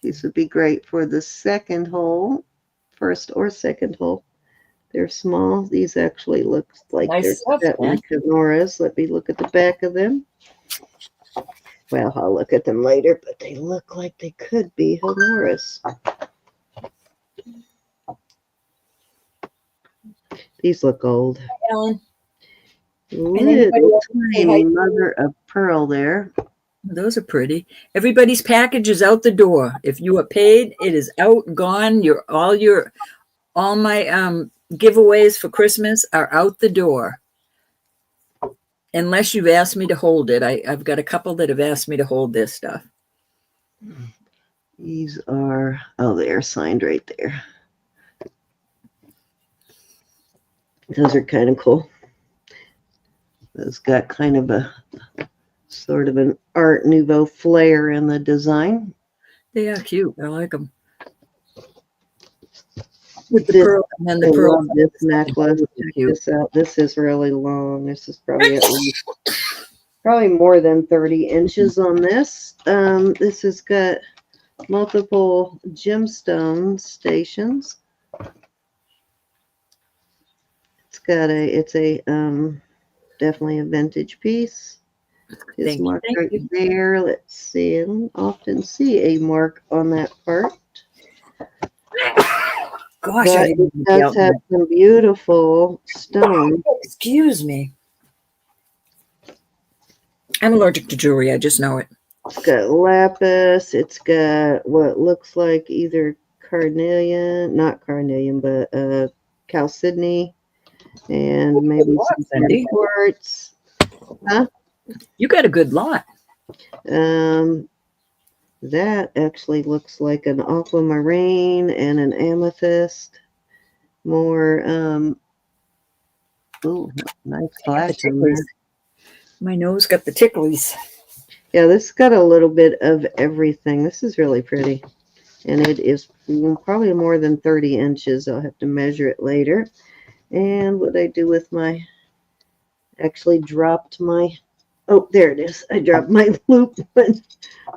These would be great for the second hole, first or second hole. They're small. These actually look like they're set like Nora's. Let me look at the back of them. Well, I'll look at them later, but they look like they could be Honora's. These look old. Hi, Ellen. Little tiny mother of pearl there. Those are pretty. Everybody's package is out the door. If you are paid, it is out, gone. All my giveaways for Christmas are out the door. Unless you've asked me to hold it. I've got a couple that have asked me to hold this stuff. These are, they're signed right there. Those are kind of cool. Those got kind of a sort of an Art Nouveau flair in the design. They are cute. I like them. With the pearl and then the pearl. This necklace. Check this out. This is really long. This is probably at least more than 30 inches on this. This has got multiple gemstone stations. It's a definitely a vintage piece. It's marked right there. Let's see. I don't often see a mark on that part. Gosh, it does have some beautiful stones. Excuse me. I'm allergic to jewelry. I just know it. It's got lapis. It's got what looks like either carnelian, not carnelian, but chalcedony, and maybe some quartz. Huh? You got a good lot. That actually looks like an aquamarine and an amethyst. More, nice flash in there. My nose got the ticklies. Yeah, this got a little bit of everything. This is really pretty. And it is probably more than 30 inches. I'll have to measure it later. And what I do with actually dropped my, there it is. I dropped my loop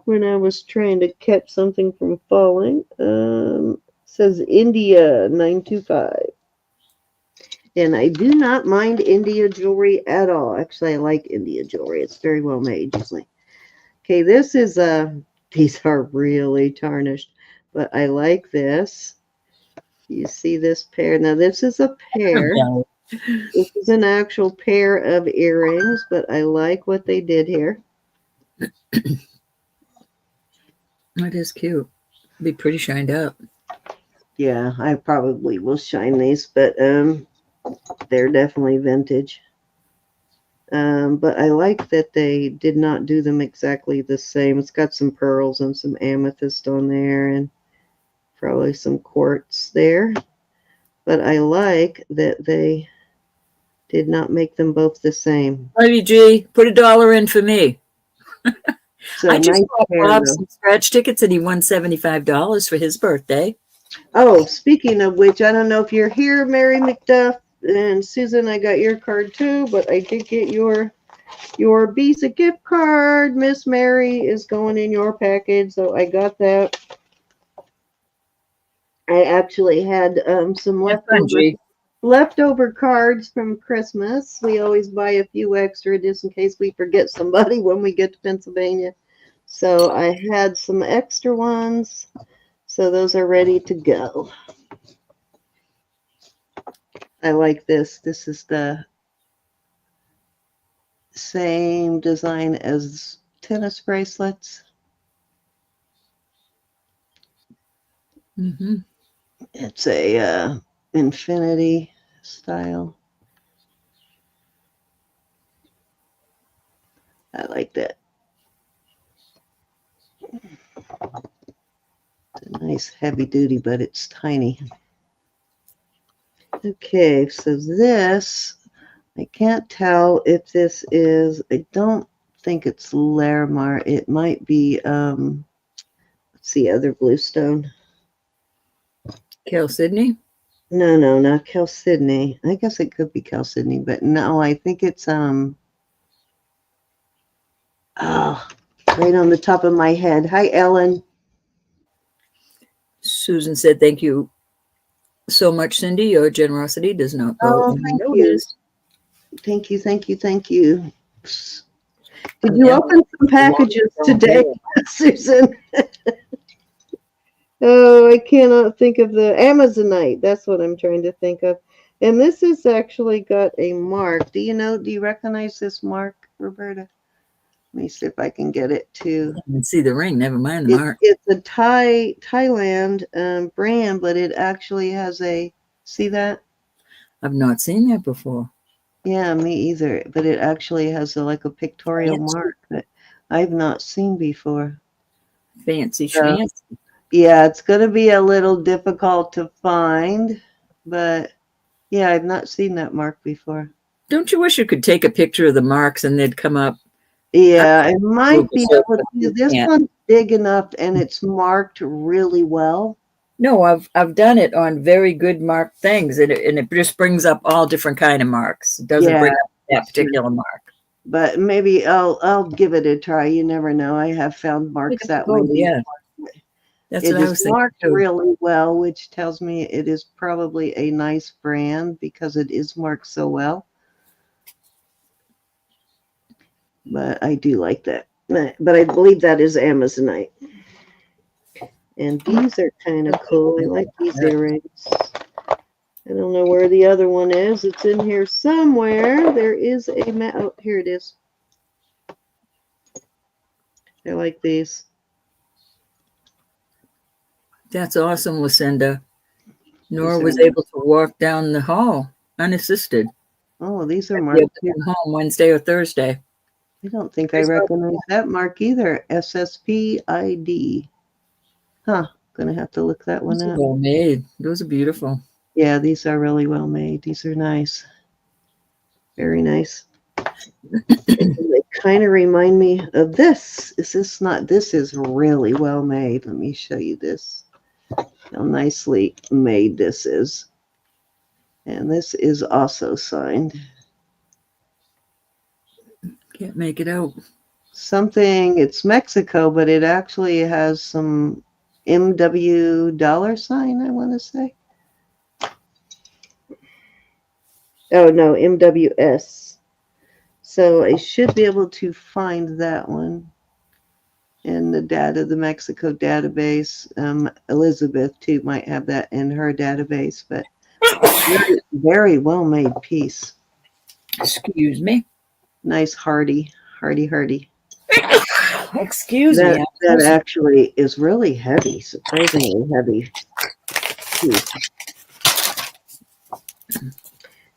when I was trying to catch something from falling. It says India 925. And I do not mind India jewelry at all. Actually, I like India jewelry. It's very well made usually. Okay, this is these are really tarnished, but I like this. You see this pair? Now this is a pair. This is an actual pair of earrings, but I like what they did here. That is cute. It'd be pretty shined up. Yeah, I probably will shine these, but they're definitely vintage. But I like that they did not do them exactly the same. It's got some pearls and some amethyst on there and probably some quartz there. But I like that they did not make them both the same. WG, put $1 in for me. So I just bought Bob some scratch tickets and he won $75 for his birthday. Oh, speaking of which, I don't know if you're here, Mary McDuff. And Susan, I got your card too, but I did get your Visa gift card. Miss Mary is going in your package, so I got that. I actually had some leftover cards from Christmas. We always buy a few extra just in case we forget somebody when we get to Pennsylvania. So I had some extra ones. So those are ready to go. I like this. This is the same design as tennis bracelets. Mm-hmm. It's a infinity style. I like that. It's a nice heavy duty, but it's tiny. Okay, so this, I can't tell if this is, I don't think it's Larimar. It might be, let's see, other bluestone. Chalcedony? No, not Chalcedony. I guess it could be Chalcedony, but no, I think it's, right on the top of my head. Hi, Ellen. Susan said, thank you so much, Cindy. Your generosity does not go unnoticed. Thank you. Did you open some packages today, Susan? Oh, I cannot think of the Amazonite. That's what I'm trying to think of. And this has actually got a mark. Do you recognize this mark, Roberta? Let me see if I can get it too. I can see the ring, never mind the mark. It's a Thailand brand, but it actually has see that? I've not seen that before. Yeah, me either. But it actually has like a pictorial mark that I've not seen before. Fancy schmancy. Yeah, it's going to be a little difficult to find, but yeah, I've not seen that mark before. Don't you wish you could take a picture of the marks and they'd come up? Yeah, it might be able to. This one's big enough and it's marked really well. No, I've done it on very good marked things, and it just brings up all different kind of marks. It doesn't bring up that particular mark. But maybe I'll give it a try. You never know. I have found marks that way. Yeah, that's what I was thinking. It is marked really well, which tells me it is probably a nice brand because it is marked so well. But I do like that. But I believe that is Amazonite. And these are kind of cool. I like these earrings. I don't know where the other one is. It's in here somewhere. There is a oh, here it is. I like these. That's awesome, Lucinda. Nora was able to walk down the hall unassisted. Oh, these are marked home Wednesday or Thursday. I don't think I recognize that mark either. SSPID. Huh. Gonna have to look that one up. Well made. Those are beautiful. Yeah, these are really well made. These are nice. Very nice. They kind of remind me of this. This is really well made. Let me show you this. How nicely made this is. And this is also signed. Can't make it out. It's Mexico, but it actually has some MW $, I want to say. Oh, no, MWS. So I should be able to find that one in the Mexico database. Elizabeth, too, might have that in her database, but very, very well-made piece. Excuse me. Nice, hardy. Excuse me. That actually is really heavy, surprisingly heavy piece.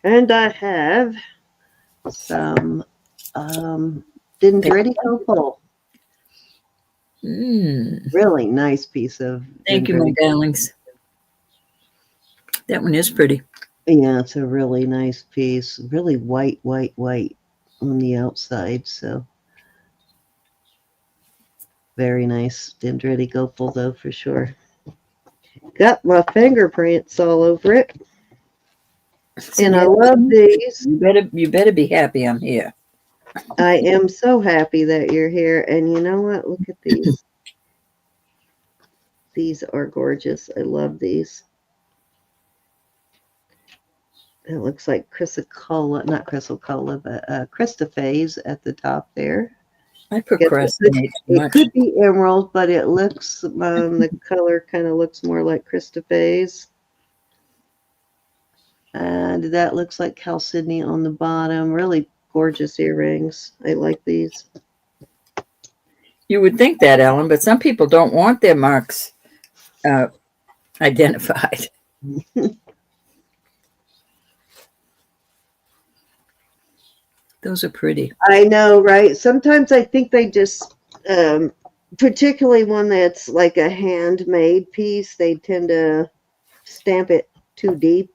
And I have some dendritic opal. Really nice piece of. Thank you, my darlings. That one is pretty. Yeah, it's a really nice piece. Really white on the outside. So very nice dendritic opal, though, for sure. Got my fingerprints all over it. And I love these. You better be happy I'm here. I am so happy that you're here. And you know what? Look at these. These are gorgeous. I love these. It looks like chrysocolla, not chrysocolla, but Christophase at the top there. I procrastinate too It much. could be emerald, but it looks, the color kind of looks more like Christophase. And that looks like chalcedony on the bottom. Really gorgeous earrings. I like these. You would think that, Ellen, but some people don't want their marks identified. Those are pretty. I know, right? Sometimes I think they just, particularly one that's like a handmade piece, they tend to stamp it too deep.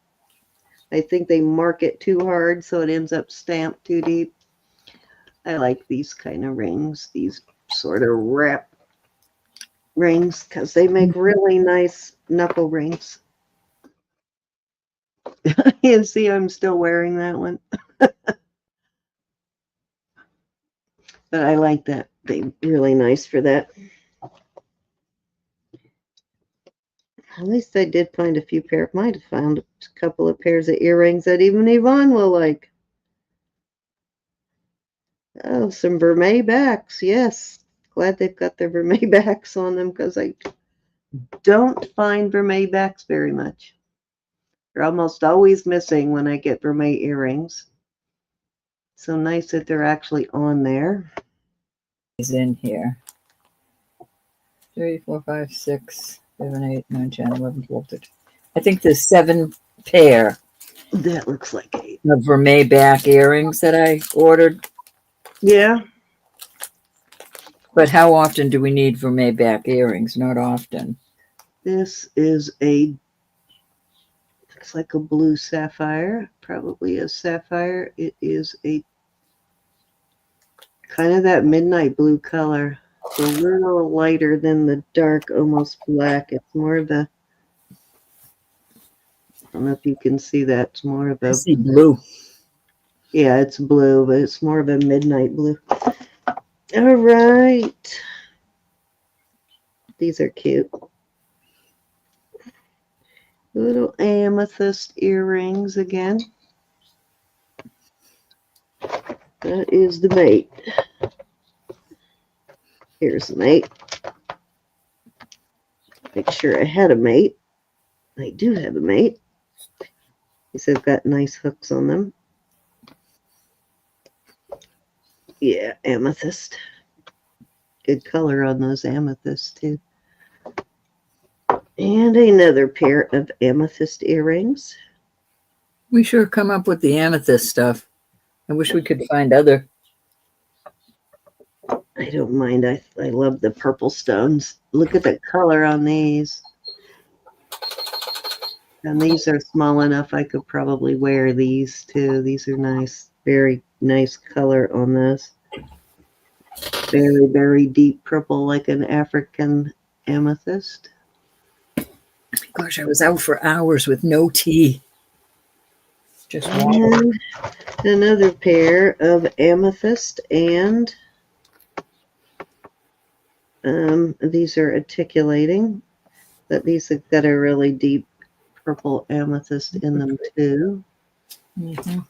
I think they mark it too hard, so it ends up stamped too deep. I like these kind of rings, these sort of wrap rings, because they make really nice knuckle rings. You see, I'm still wearing that one. But I like that. They're really nice for that. At least I did find a few pair. Might have found a couple of pairs of earrings that even Yvonne will like. Oh, some vermeil backs. Yes. Glad they've got their vermeil backs on them because I don't find vermeil backs very much. They're almost always missing when I get vermeil earrings. So nice that they're actually on there. Is in here. 3, 4, 5, 6, 7, 8, 9, 10, 11, 12, 13. I think there's 7 pair That looks like a of vermeil back earrings that I ordered. yeah. But how often do we need vermeil back earrings? Not often. This is a looks like a blue sapphire, probably a sapphire. It is a kind of that midnight blue color. It's a little lighter than the dark, almost black. It's more of the, I don't know if you can see that. It's more of I a, see blue. yeah, it's blue, but it's more of a midnight blue. All right. These are cute. Little amethyst earrings again. That is the mate. Here's the mate. Make sure I had a mate. I do have a mate. These have got nice hooks on them. Yeah, amethyst. Good color on those amethysts too. And another pair of amethyst earrings. We sure come up with the amethyst stuff. I wish we could find other. I don't mind. I love the purple stones. Look at the color on these. And these are small enough I could probably wear these too. These are nice. Very nice color on this. Very, very deep purple like an African amethyst. Gosh, I was out for hours with no tea. Just water. And another pair of amethyst, and these are articulating, but these have got a really deep purple amethyst in them too. Mm-hmm.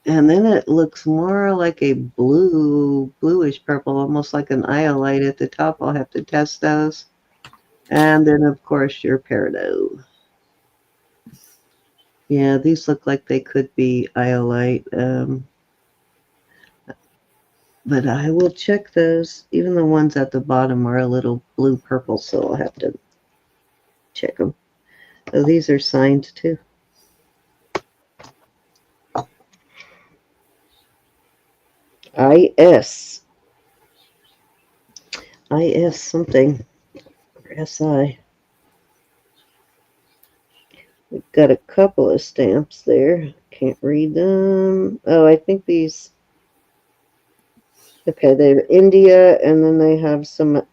And then it looks more like a bluish purple, almost like an iolite at the top. I'll have to test those. And then, of course, your peridot. Yeah, these look like they could be iolite. But I will check those. Even the ones at the bottom are a little blue-purple, so I'll have to check them. Oh, these are signed too. IS something, or SI. We've got a couple of stamps there. Can't read them. Oh, I think these. Okay, they're India, and then they have some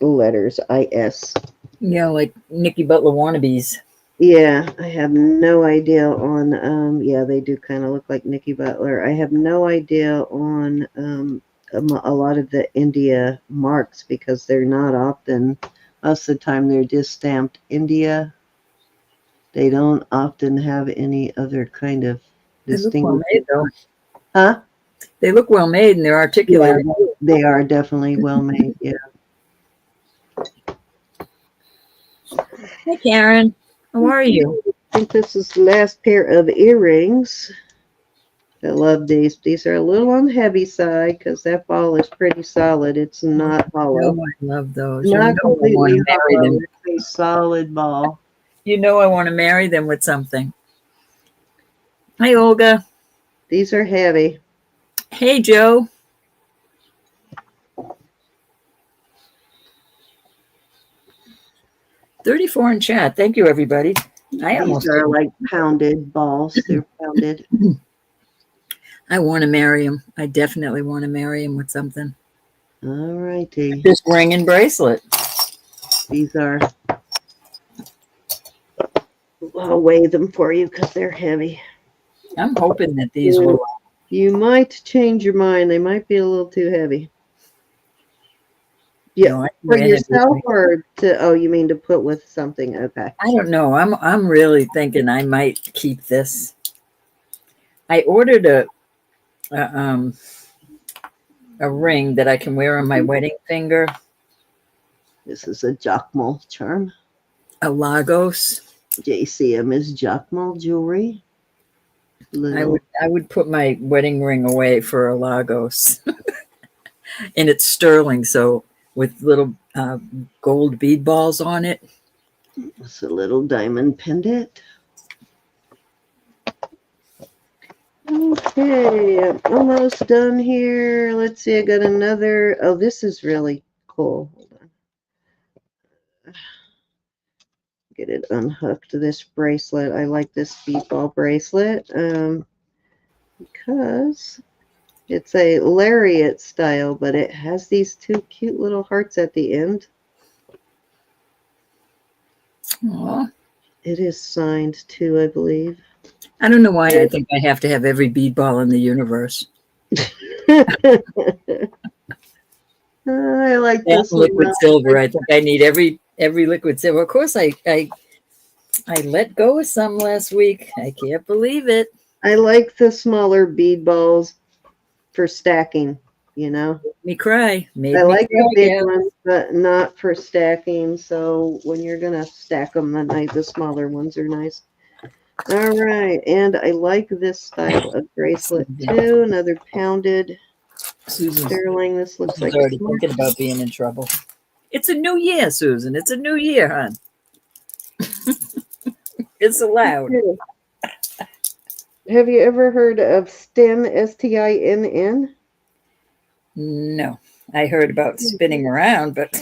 letters. IS. Yeah, like Nikki Butler wannabes. Yeah, I have no idea on, yeah, they do kind of look like Nikki Butler. I have no idea on a lot of the India marks because they're not often, most of the time they're just stamped India. They don't often have any other kind of They look well made, distinguishing. though. Huh? They look well made and they're Yeah, articulated. they are definitely well made. Yeah. Hey, Karen. How are you? I think this is the last pair of earrings. I love these. These are a little on the heavy side because that ball is pretty solid. It's not hollow. Oh, I love those. You know Not I want completely to marry hollow. them. It's a solid ball. You know I want to marry them with something. Hi, Olga. These are heavy. Hey, Joe. $34 in chat. Thank you, everybody. These are like pounded balls. They're pounded. I want to marry him. I definitely want to marry him with something. All righty. This ring and bracelet. These are, I'll weigh them for you because they're heavy. I'm hoping that these will. You might change your mind. They might be a little too heavy. Yeah, No, for yourself or to, oh, you mean to put with something? Okay. I don't know. I'm really thinking I might keep this. I ordered a ring that I can wear on my wedding finger. This is a Jacmel charm. A Lagos. JCM is Jacmel jewelry. I would put my wedding ring away for a Lagos. And it's sterling, so with little gold bead balls on it. It's a little diamond pendant. Okay, I'm almost done here. Let's see, I got another. Oh, this is really cool. Hold on. Get it unhooked, this bracelet. I like this bead ball bracelet because it's a lariat style, but it has these two cute little hearts at the end. Aww. It is signed too, I believe. I don't know why I think I have to have every bead ball in the universe. I like this liquid silver. I think I need every liquid silver. Of course, I let go of some last week. I can't believe it. I like the smaller bead balls for stacking, you know. Made me cry. I like the big ones, but not for stacking. So when you're gonna stack them, the smaller ones are nice. All right, and I like this style of bracelet too. Another pounded sterling. This looks like already thinking about being in trouble. It's a new year, Susan. It's a new year, hon. It's allowed. Have you ever heard of STINN, STINN? No, I heard about spinning around, but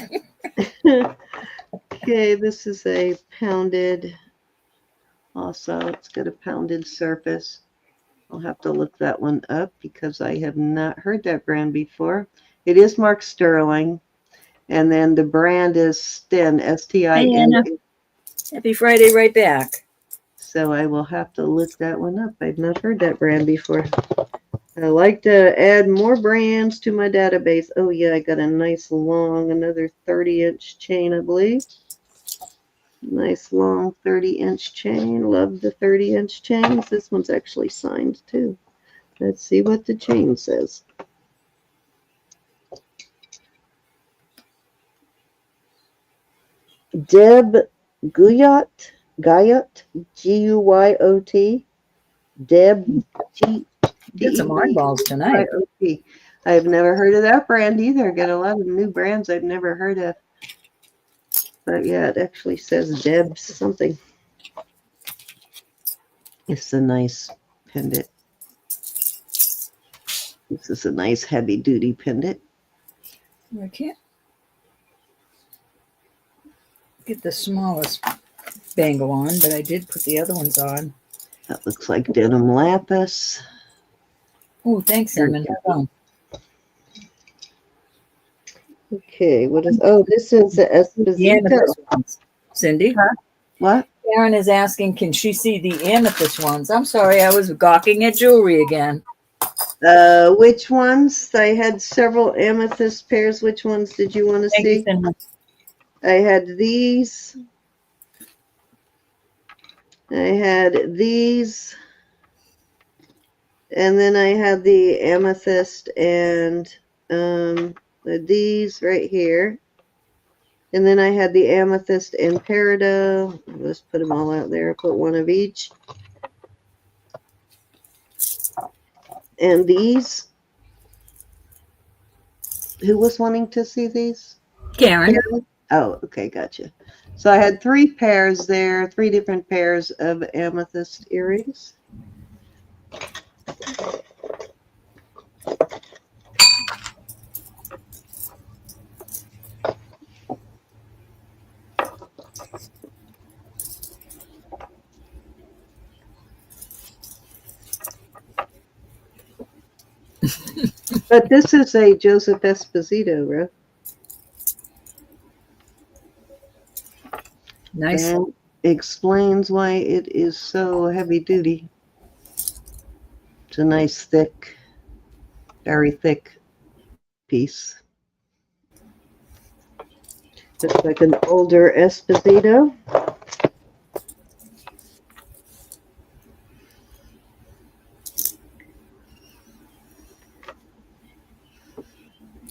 okay, this is a pounded. Also, it's got a pounded surface. I'll have to look that one up because I have not heard that brand before. It is marked sterling, and then the brand is STINN, STINN. Happy Friday, right back. So I will have to look that one up. I've not heard that brand before. I like to add more brands to my database. Oh yeah, I got a nice long, another 30-inch chain, I believe. Nice long 30-inch chain. Love the 30-inch chains. This one's actually signed too. Let's see what the chain says. Deb Guyot, Guyot, Deb G. Get some eyeballs tonight. I've never heard of that brand either. Got a lot of new brands I've never heard of. But yeah, it actually says Deb's something. It's a nice pendant. This is a nice heavy duty pendant. I can't get the smallest bangle on, but I did put the other ones on. That looks like denim lapis. Oh, thanks, Simon. Okay, what is? Oh, this is the Esposito. Cindy, huh? What? Karen is asking, can she see the amethyst ones? I'm sorry, I was gawking at jewelry again. Which ones? I had several amethyst pairs. Which ones did you want to Thank you, see? Cindy. I had these. I had these. And then I had the amethyst and these right here. And then I had the amethyst and peridot. Let's put them all out there. Put one of each. And these. Who was wanting to see these? Karen. Oh, okay, gotcha. So I had 3 pairs there, 3 different pairs of amethyst earrings. But this is a Joseph Esposito, right? Nice. And explains why it is so heavy duty. It's a nice thick, very thick piece. Looks like an older Esposito.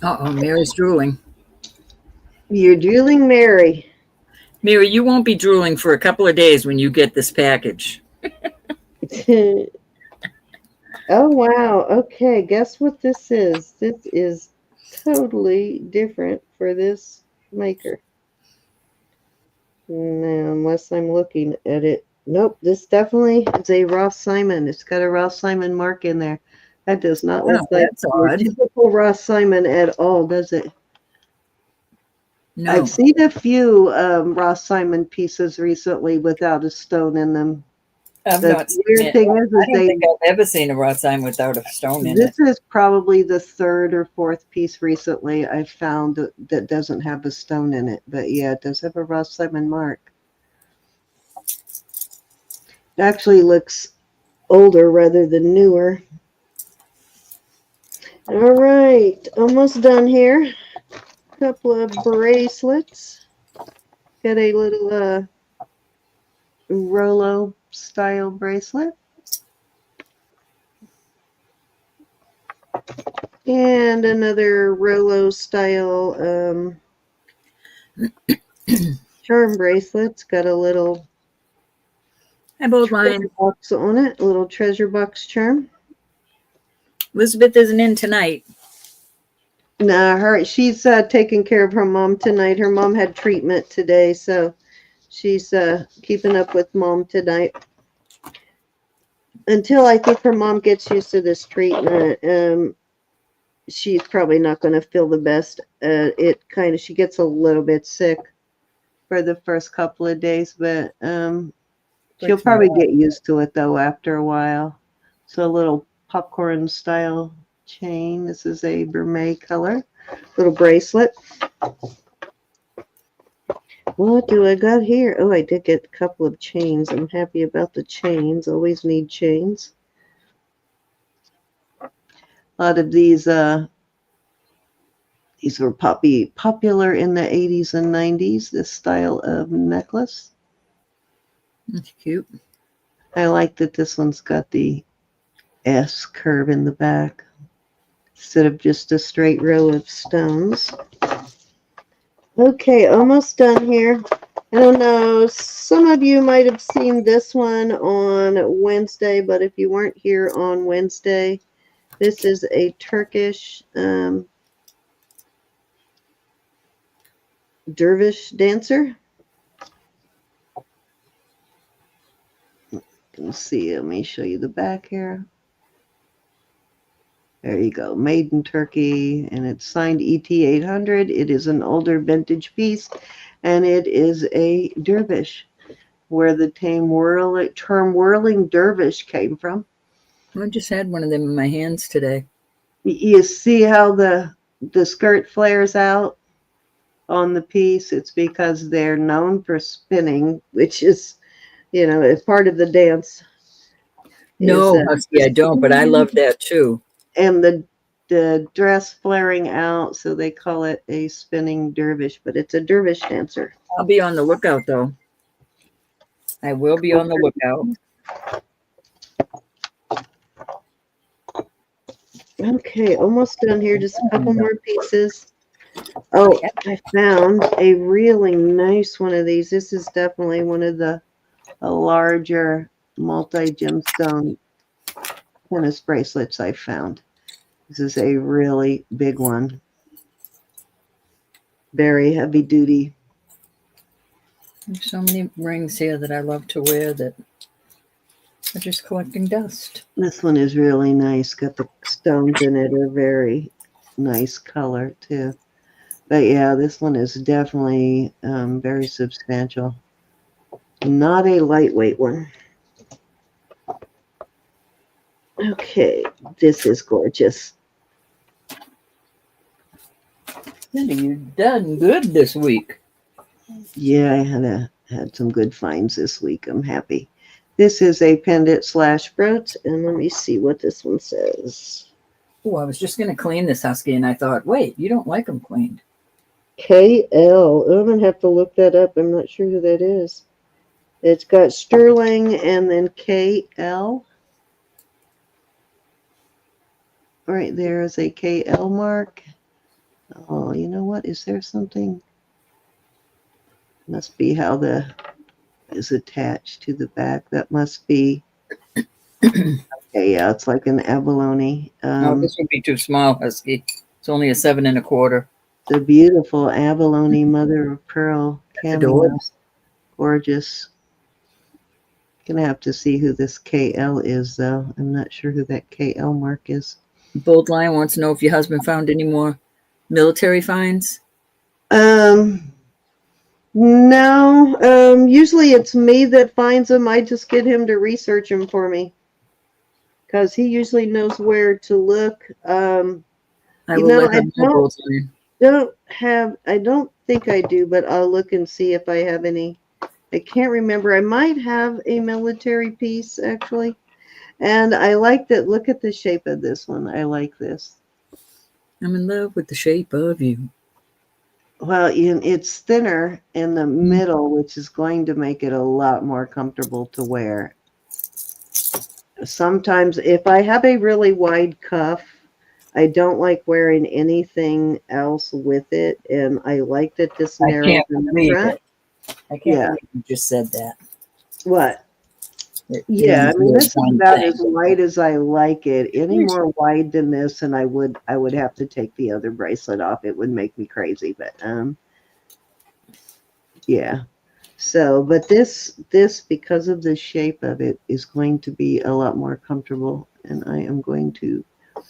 Uh-oh, Mary's drooling. You're drooling, Mary. Mary, you won't be drooling for a couple of days when you get this package. Oh, wow. Okay, guess what this is? This is totally different for this maker. No, unless I'm looking at it. Nope, this definitely is a Ross Simon. It's got a Ross Simon mark in there. That does not look like your typical Ross Simon at all, does it? No. I've seen a few Ross Simon pieces recently without a stone in them. I've The not seen weird it. thing is I don't they, think I've ever seen a Ross Simon without a stone in it. this is probably the 3rd or 4th piece recently I found that doesn't have a stone in it. But yeah, it does have a Ross Simon mark. It actually looks older rather than newer. All right, almost done here. Couple of bracelets. Got a little Rolo style bracelet. And another Rolo style charm bracelet. It's got a little treasure box on it, a little treasure box charm. Elizabeth isn't in tonight. No, she's taking care of her mom tonight. Her mom had treatment today, so she's keeping up with mom tonight. Until I think her mom gets used to this treatment, she's probably not going to feel the best. She gets a little bit sick for the first couple of days, but she'll probably get used to it though after a while. So a little popcorn style chain. This is a vermeil color. Little bracelet. What do I got here? Oh, I did get a couple of chains. I'm happy about the chains. Always need chains. A lot of these were popular in the 80s and 90s, this style of necklace. That's cute. I like that this one's got the S curve in the back instead of just a straight row of stones. Okay, almost done here. I don't know, some of you might have seen this one on Wednesday, but if you weren't here on Wednesday, this is a Turkish dervish dancer. You can see, let me show you the back here. There you go, made in Turkey, and it's signed ET 800. It is an older vintage piece, and it is a dervish, where the term whirling dervish came from. I just had one of them in my hands today. You see how the skirt flares out on the piece? It's because they're known for spinning, which is You know, it's part of the dance is No, Husky, I don't, but I love that too. and the dress flaring out, so they call it a spinning dervish, but it's a dervish dancer. I'll be on the lookout though. I will be on the lookout. Okay, almost done here. Just a couple more pieces. Oh, I found a really nice one of these. This is definitely one of the larger multi-gemstone tennis bracelets I found. This is a really big one. Very heavy duty. There's so many rings here that I love to wear that are just collecting dust. This one is really nice. Got the stones in it. A very nice color too. But yeah, this one is definitely very substantial. Not a lightweight one. Okay, this is gorgeous. Cindy, you've done good this week. Yeah, I had some good finds this week. I'm happy. This is a pendant / brooch, and let me see what this one says. Oh, I was just going to clean this Husky, and I thought, wait, you don't like them cleaned. KL. I'm gonna have to look that up. I'm not sure who that is. It's got sterling and then KL. Right there is a KL mark. Oh, you know what? Is there something? Must be how the is attached to the back. That must be. Okay, yeah, it's like an abalone. No, this would be too small, Husky. It's only a 7 1/4. The beautiful abalone mother of pearl cameo. Gorgeous. Gonna have to see who this KL is, though. I'm not sure who that KL mark is. Bold Lion wants to know if your husband found any more military finds. No. Usually it's me that finds them. I just get him to research them for me because he usually knows where to look. I will let him know, Bold Lion. I don't think I do, but I'll look and see if I have any. I can't remember. I might have a military piece actually. And I like that. Look at the shape of this one. I like this. I'm in love with the shape of you. Well, it's thinner in the middle, which is going to make it a lot more comfortable to wear. Sometimes if I have a really wide cuff, I don't like wearing anything else with it. And I like that this narrows in the front. I can't believe you just said that. What? Yeah, I mean, this is about as wide as I like it. Any more wide than this, and I would have to take the other bracelet off. It would make me crazy, but yeah. So, but this because of the shape of it is going to be a lot more comfortable, and I am going to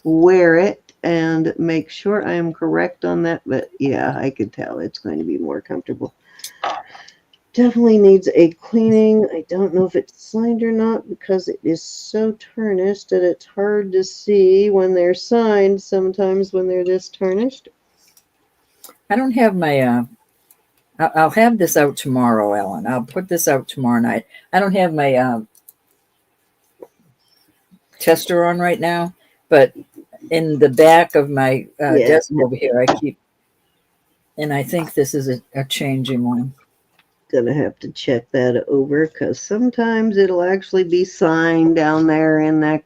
wear it and make sure I am correct on that. But yeah, I could tell it's going to be more comfortable. Definitely needs a cleaning. I don't know if it's signed or not because it is so tarnished that it's hard to see when they're signed sometimes when they're this tarnished. I don't have my, I'll have this out tomorrow, Ellen. I'll put this out tomorrow night. I don't have my tester on right now, but in the back of my desk over here, I keep, and I think this is a changing one. Gonna have to check that over because sometimes it'll actually be signed down there in that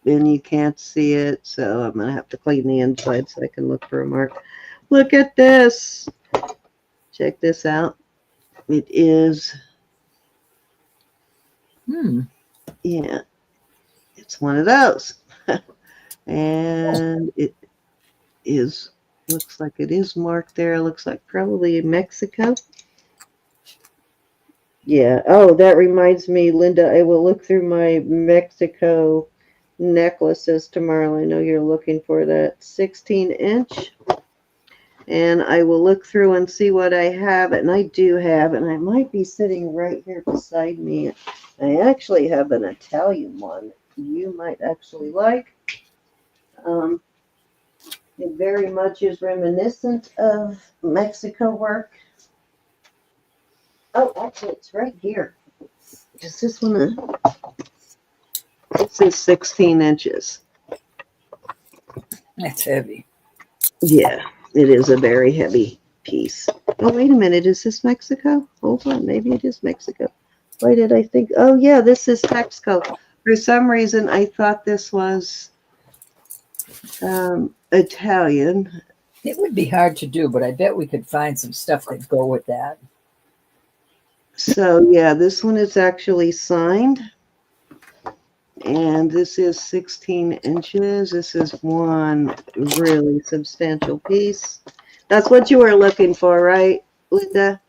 and you can't see it, so I'm gonna have to clean the inside so I can look for a mark. Look at this. Check this out. It is yeah, it's one of those. And it is looks like it is marked there. Looks like probably Mexico. Yeah. Oh, that reminds me, Linda, I will look through my Mexico necklaces tomorrow. I know you're looking for that 16-inch. And I will look through and see what I have. And I do have, and I might be sitting right here beside me. I actually have an Italian one you might actually like. It very much is reminiscent of Mexico work. Oh, actually, it's right here. Is this one? This is 16 inches. That's heavy. Yeah, it is a very heavy piece. Oh, wait a minute. Is this Mexico? Hold on. Maybe it is Mexico. Why did I think? Oh, yeah, this is Mexico. For some reason, I thought this was Italian. It would be hard to do, but I bet we could find some stuff that go with that. So, yeah, this one is actually signed. And this is 16 inches. This is one really substantial piece. That's what you were looking for, right, Linda?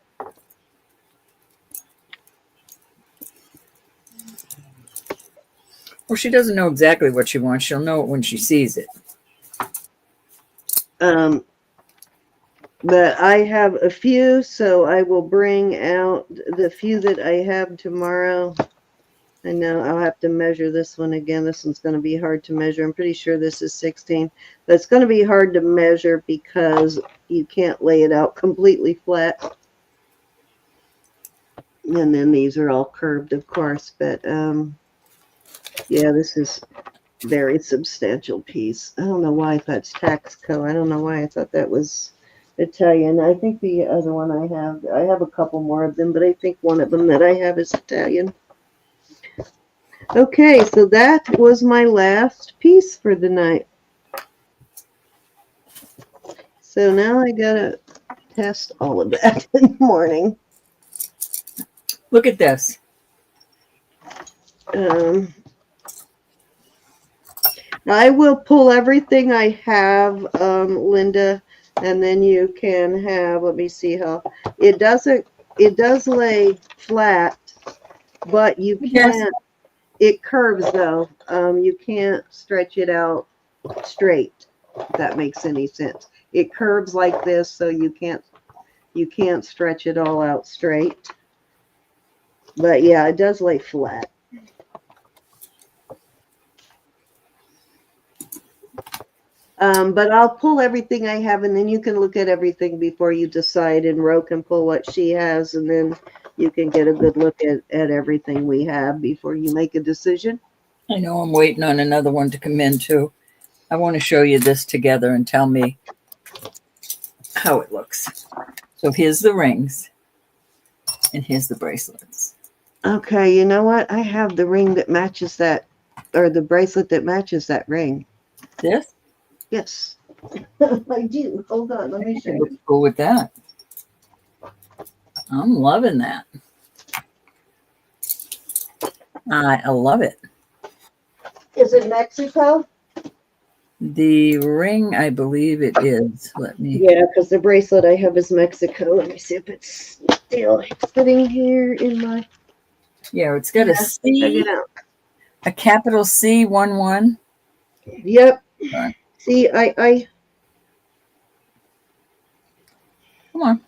Well, she doesn't know exactly what she wants. She'll know it when she sees it. But I have a few, so I will bring out the few that I have tomorrow. I know I'll have to measure this one again. This one's going to be hard to measure. I'm pretty sure this is 16, but it's going to be hard to measure because you can't lay it out completely flat. And then these are all curved, of course, but yeah, this is very substantial piece. I don't know why I thought it's Taxco. I don't know why I thought that was Italian. I think the other one I have a couple more of them, but I think one of them that I have is Italian. Okay, so that was my last piece for the night. So now I gotta test all of that in the morning. Look at this. I will pull everything I have, Linda, and then you can have, let me see how, it does lay flat, but you can't, it curves though. You can't stretch it out straight, if that makes any sense. It curves like this, so you can't stretch it all out straight. But yeah, it does lay flat. But I'll pull everything I have, and then you can look at everything before you decide, and Ro can pull what she has, and then you can get a good look at everything we have before you make a decision. I know I'm waiting on another one to come in too. I want to show you this together and tell me how it looks. So here's the rings, and here's the bracelets. Okay, you know what? I have the ring that matches that, or the bracelet that matches that ring. This? Yes, I do. Hold on, let me show you. Go with that. I'm loving that. I love it. Is it Mexico? The ring, I believe it is. Let me. Yeah, because the bracelet I have is Mexico. Let me see if it's still sitting here in my. Yeah, it's got a C, a capital C 11. Yep. Right. See, I. Come on.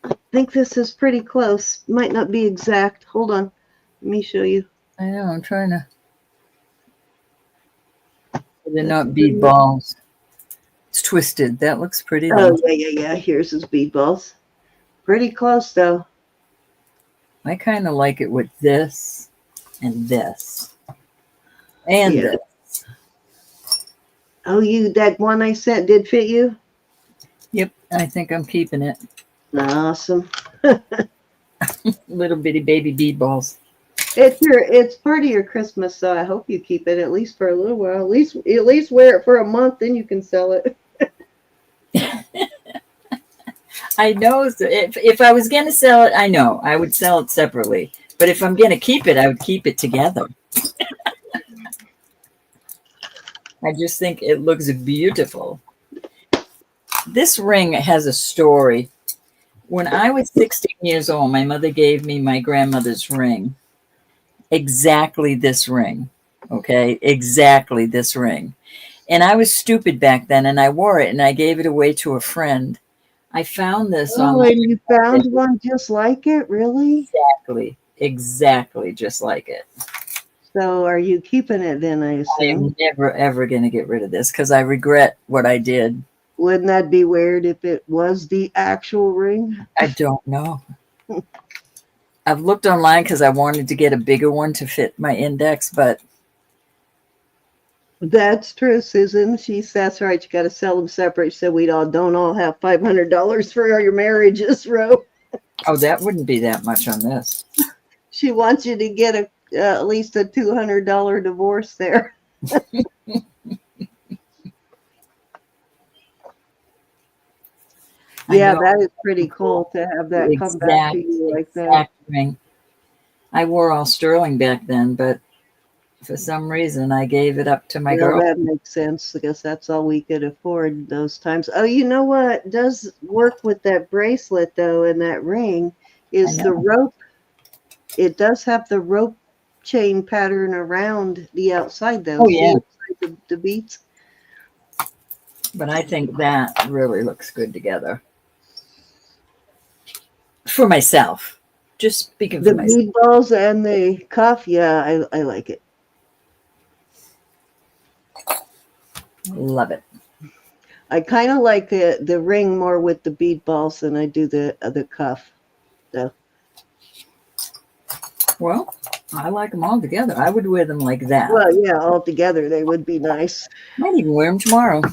I think this is pretty close. Might not be exact. Hold on. Let me show you. I know. I'm trying to. They're not bead balls. It's twisted. That looks pretty. Oh, yeah. Here's his bead balls. Pretty close, though. I kind of like it with this and this. And this. Oh, that one I sent did fit you? Yep. I think I'm keeping it. Awesome. Little bitty baby bead balls. It's part of your Christmas, so I hope you keep it at least for a little while. At least wear it for a month, then you can sell it. I know. If I was going to sell it, I know I would sell it separately. But if I'm going to keep it, I would keep it together. I just think it looks beautiful. This ring has a story. When I was 16 years old, my mother gave me my grandmother's ring. Exactly this ring. Okay? Exactly this ring. And I was stupid back then, and I wore it, and I gave it away to a friend. I found this on. Oh, and you found one just like it? Really? Exactly just like it. So are you keeping it then, I assume? I'm never, ever going to get rid of this because I regret what I did. Wouldn't that be weird if it was the actual ring? I don't know. I've looked online because I wanted to get a bigger one to fit my index, but That's true, Susan. That's right. You got to sell them separate so we don't all have $500 for your marriages, Ro. oh, that wouldn't be that much on this. She wants you to get at least a $200 divorce there. Yeah, that is pretty cool to have that come back to you like that. Ring. I wore all sterling back then, but for some reason I gave it up to my girl. That makes sense because that's all we could afford those times. Oh, you know what does work with that bracelet though and that ring is the rope. It does have the rope chain pattern around the outside though. Oh yeah, the beads. But I think that really looks good together. For myself, just speaking for myself. The bead balls and the cuff, yeah, I like it. Love it. I kind of like the ring more with the bead balls than I do the cuff. So. Well, I like them all together. I would wear them like that. Well, yeah, all together they would be nice. Might even wear them tomorrow.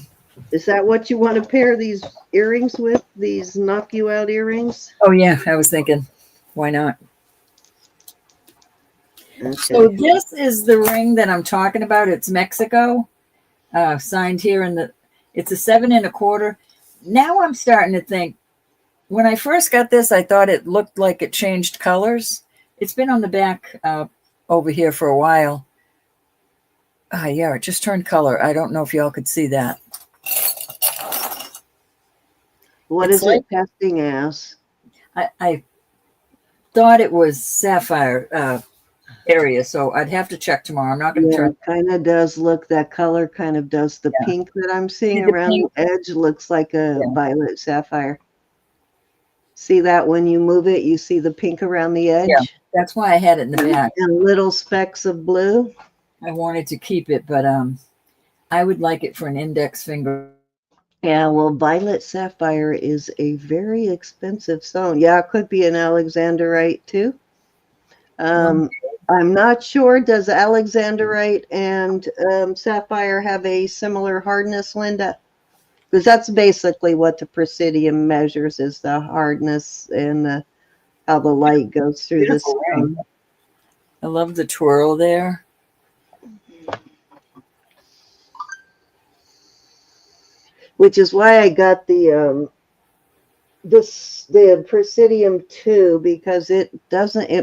Is that what you want to pair these earrings with? These knock you out earrings? Oh yeah, I was thinking, why not? Okay. So this is the ring that I'm talking about. It's Mexico, signed here it's a 7 1/4. Now I'm starting to think, when I first got this, I thought it looked like it changed colors. It's been on the back over here for a while. Yeah, it just turned color. I don't know if y'all could see that. What is it testing as? I thought it was sapphire area, so I'd have to check tomorrow. I'm not going to turn. It kind of does look, that color kind of does. The pink that I'm seeing around the edge looks like a violet sapphire. See that when you move it, you see the pink around the edge? Yeah, that's why I had it in the back. And little specks of blue. I wanted to keep it, but I would like it for an index finger. Yeah, well, violet sapphire is a very expensive stone. Yeah, it could be an alexandrite too. I'm not sure. Does alexandrite and sapphire have a similar hardness, Linda? Because that's basically what the presidium measures, is the hardness and how the light goes through the stone. I love the twirl there. Which is why I got the presidium too, because it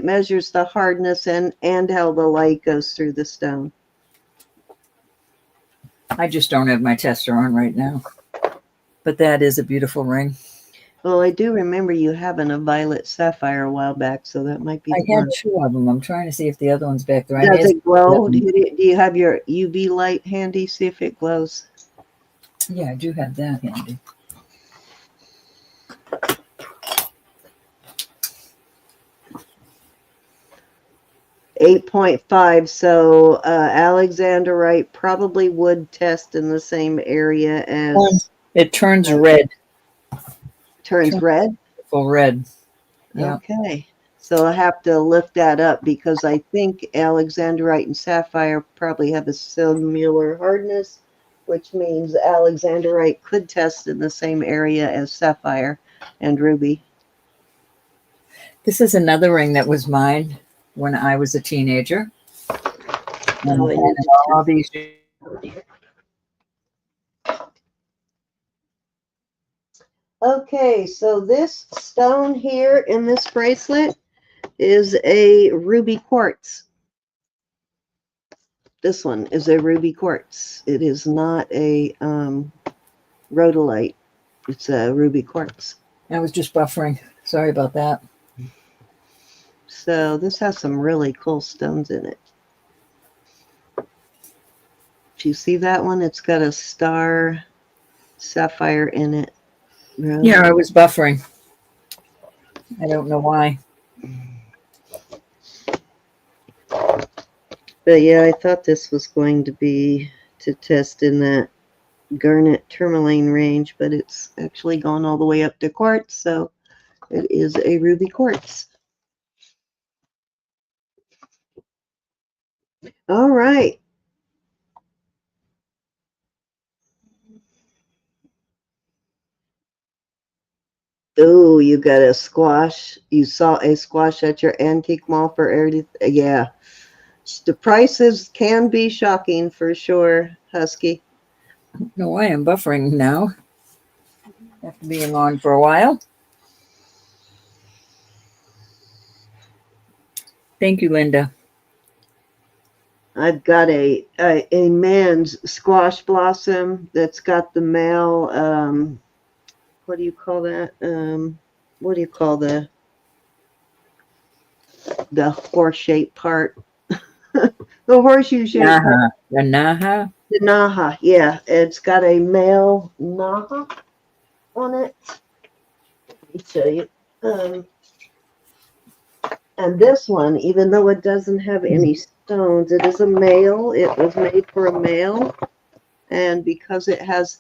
measures the hardness and how the light goes through the stone. I just don't have my tester on right now, but that is a beautiful ring. Well, I do remember you having a violet sapphire a while back, so that might be. I had 2 of them. I'm trying to see if the other one's back there. Does it glow? Do you have your UV light handy? See if it glows. Yeah, I do have that handy. .5. So alexandrite probably would test in the same area as. It turns red. Turns red? Full red. Yeah. Okay. So I'll have to look that up, because I think alexandrite and sapphire probably have a similar hardness, which means alexandrite could test in the same area as sapphire and ruby. This is another ring that was mine when I was a teenager. And all these. Okay, so this stone here in this bracelet is a ruby quartz. This one is a ruby quartz. It is not a rhodolite. It's a ruby quartz. I was just buffering. Sorry about that. So this has some really cool stones in it. Do you see that one? It's got a star sapphire in it. Really? Yeah, I was buffering. I don't know why. But yeah, I thought this was going to be to test in that garnet tourmaline range, but it's actually gone all the way up to quartz, so It is a ruby quartz. All right. Oh, you got a squash. You saw a squash at your antique mall for everything. Yeah. The prices can be shocking for sure, Husky. No, I am buffering now after being on for a while. Thank you, Linda. I've got a man's squash blossom that's got the male, what do you call that? What do you call the horse-shaped part? The horseshoe-shaped part. The Naha. The Naha, yeah. It's got a male Naha on it. Let me show you. And this one, even though it doesn't have any stones, it is a male. It was made for a male. And because it has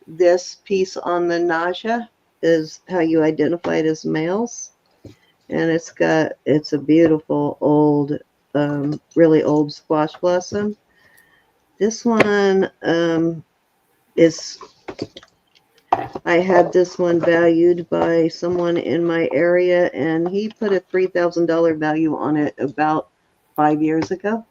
this piece on the naja is how you identify it as males. And it's a beautiful old, really old squash blossom. This one is, I had this one valued by someone in my area, and he put a $3,000 value on it about 5 years ago.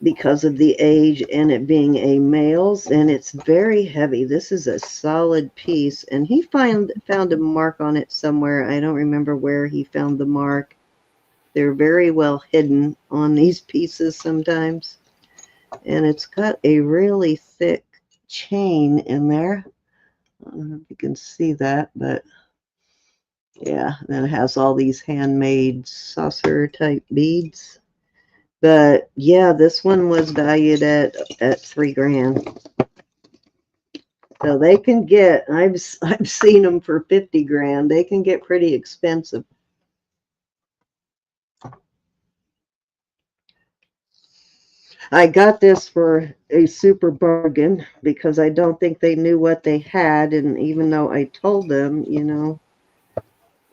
Because of the age and it being a male's, and it's very heavy. This is a solid piece, and he found a mark on it somewhere. I don't remember where he found the mark. They're very well hidden on these pieces sometimes, and it's got a really thick chain in there. I don't know if you can see that, but yeah, then it has all these handmade saucer type beads. But yeah, this one was valued at $3,000. So they can get, I've seen them for $50,000. They can get pretty expensive. I got this for a super bargain because I don't think they knew what they had, and even though I told them, you know,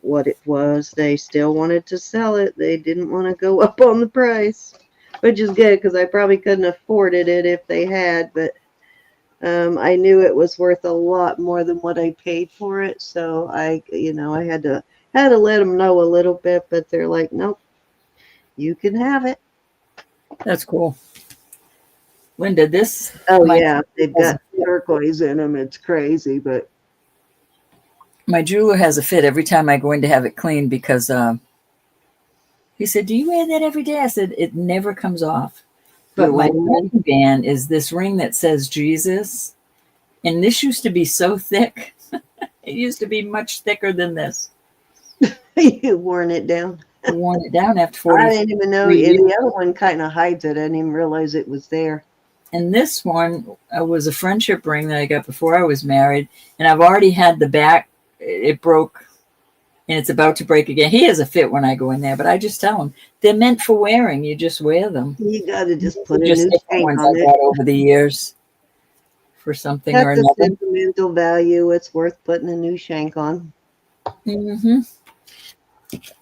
what it was, they still wanted to sell it. They didn't want to go up on the price. Which is good because I probably couldn't afford it if they had, but I knew it was worth a lot more than what I paid for it. So I had to let them know a little bit, but they're like, nope, you can have it. That's cool. Linda, this. Oh yeah, they've got turquoise in them. It's crazy, but my jeweler has a fit every time I go in to have it cleaned because he said, "Do you wear that every day?" I said, "It never comes off." But my wedding band is this ring that says Jesus. And this used to be so thick. It used to be much thicker than this. You worn it down. Worn it down after 40 I didn't even know. The other one kind of hides it. I didn't even realize it was there. And this one was a friendship ring that I got before I was married. And I've already had the back. It broke. And it's about to break again. He has a fit when I go in there. But I just tell him, they're meant for wearing. You just wear them. You got to just put a new chain on I got over the years. For something or another. That's a sentimental value. It's worth putting a new shank on. Mm-hmm.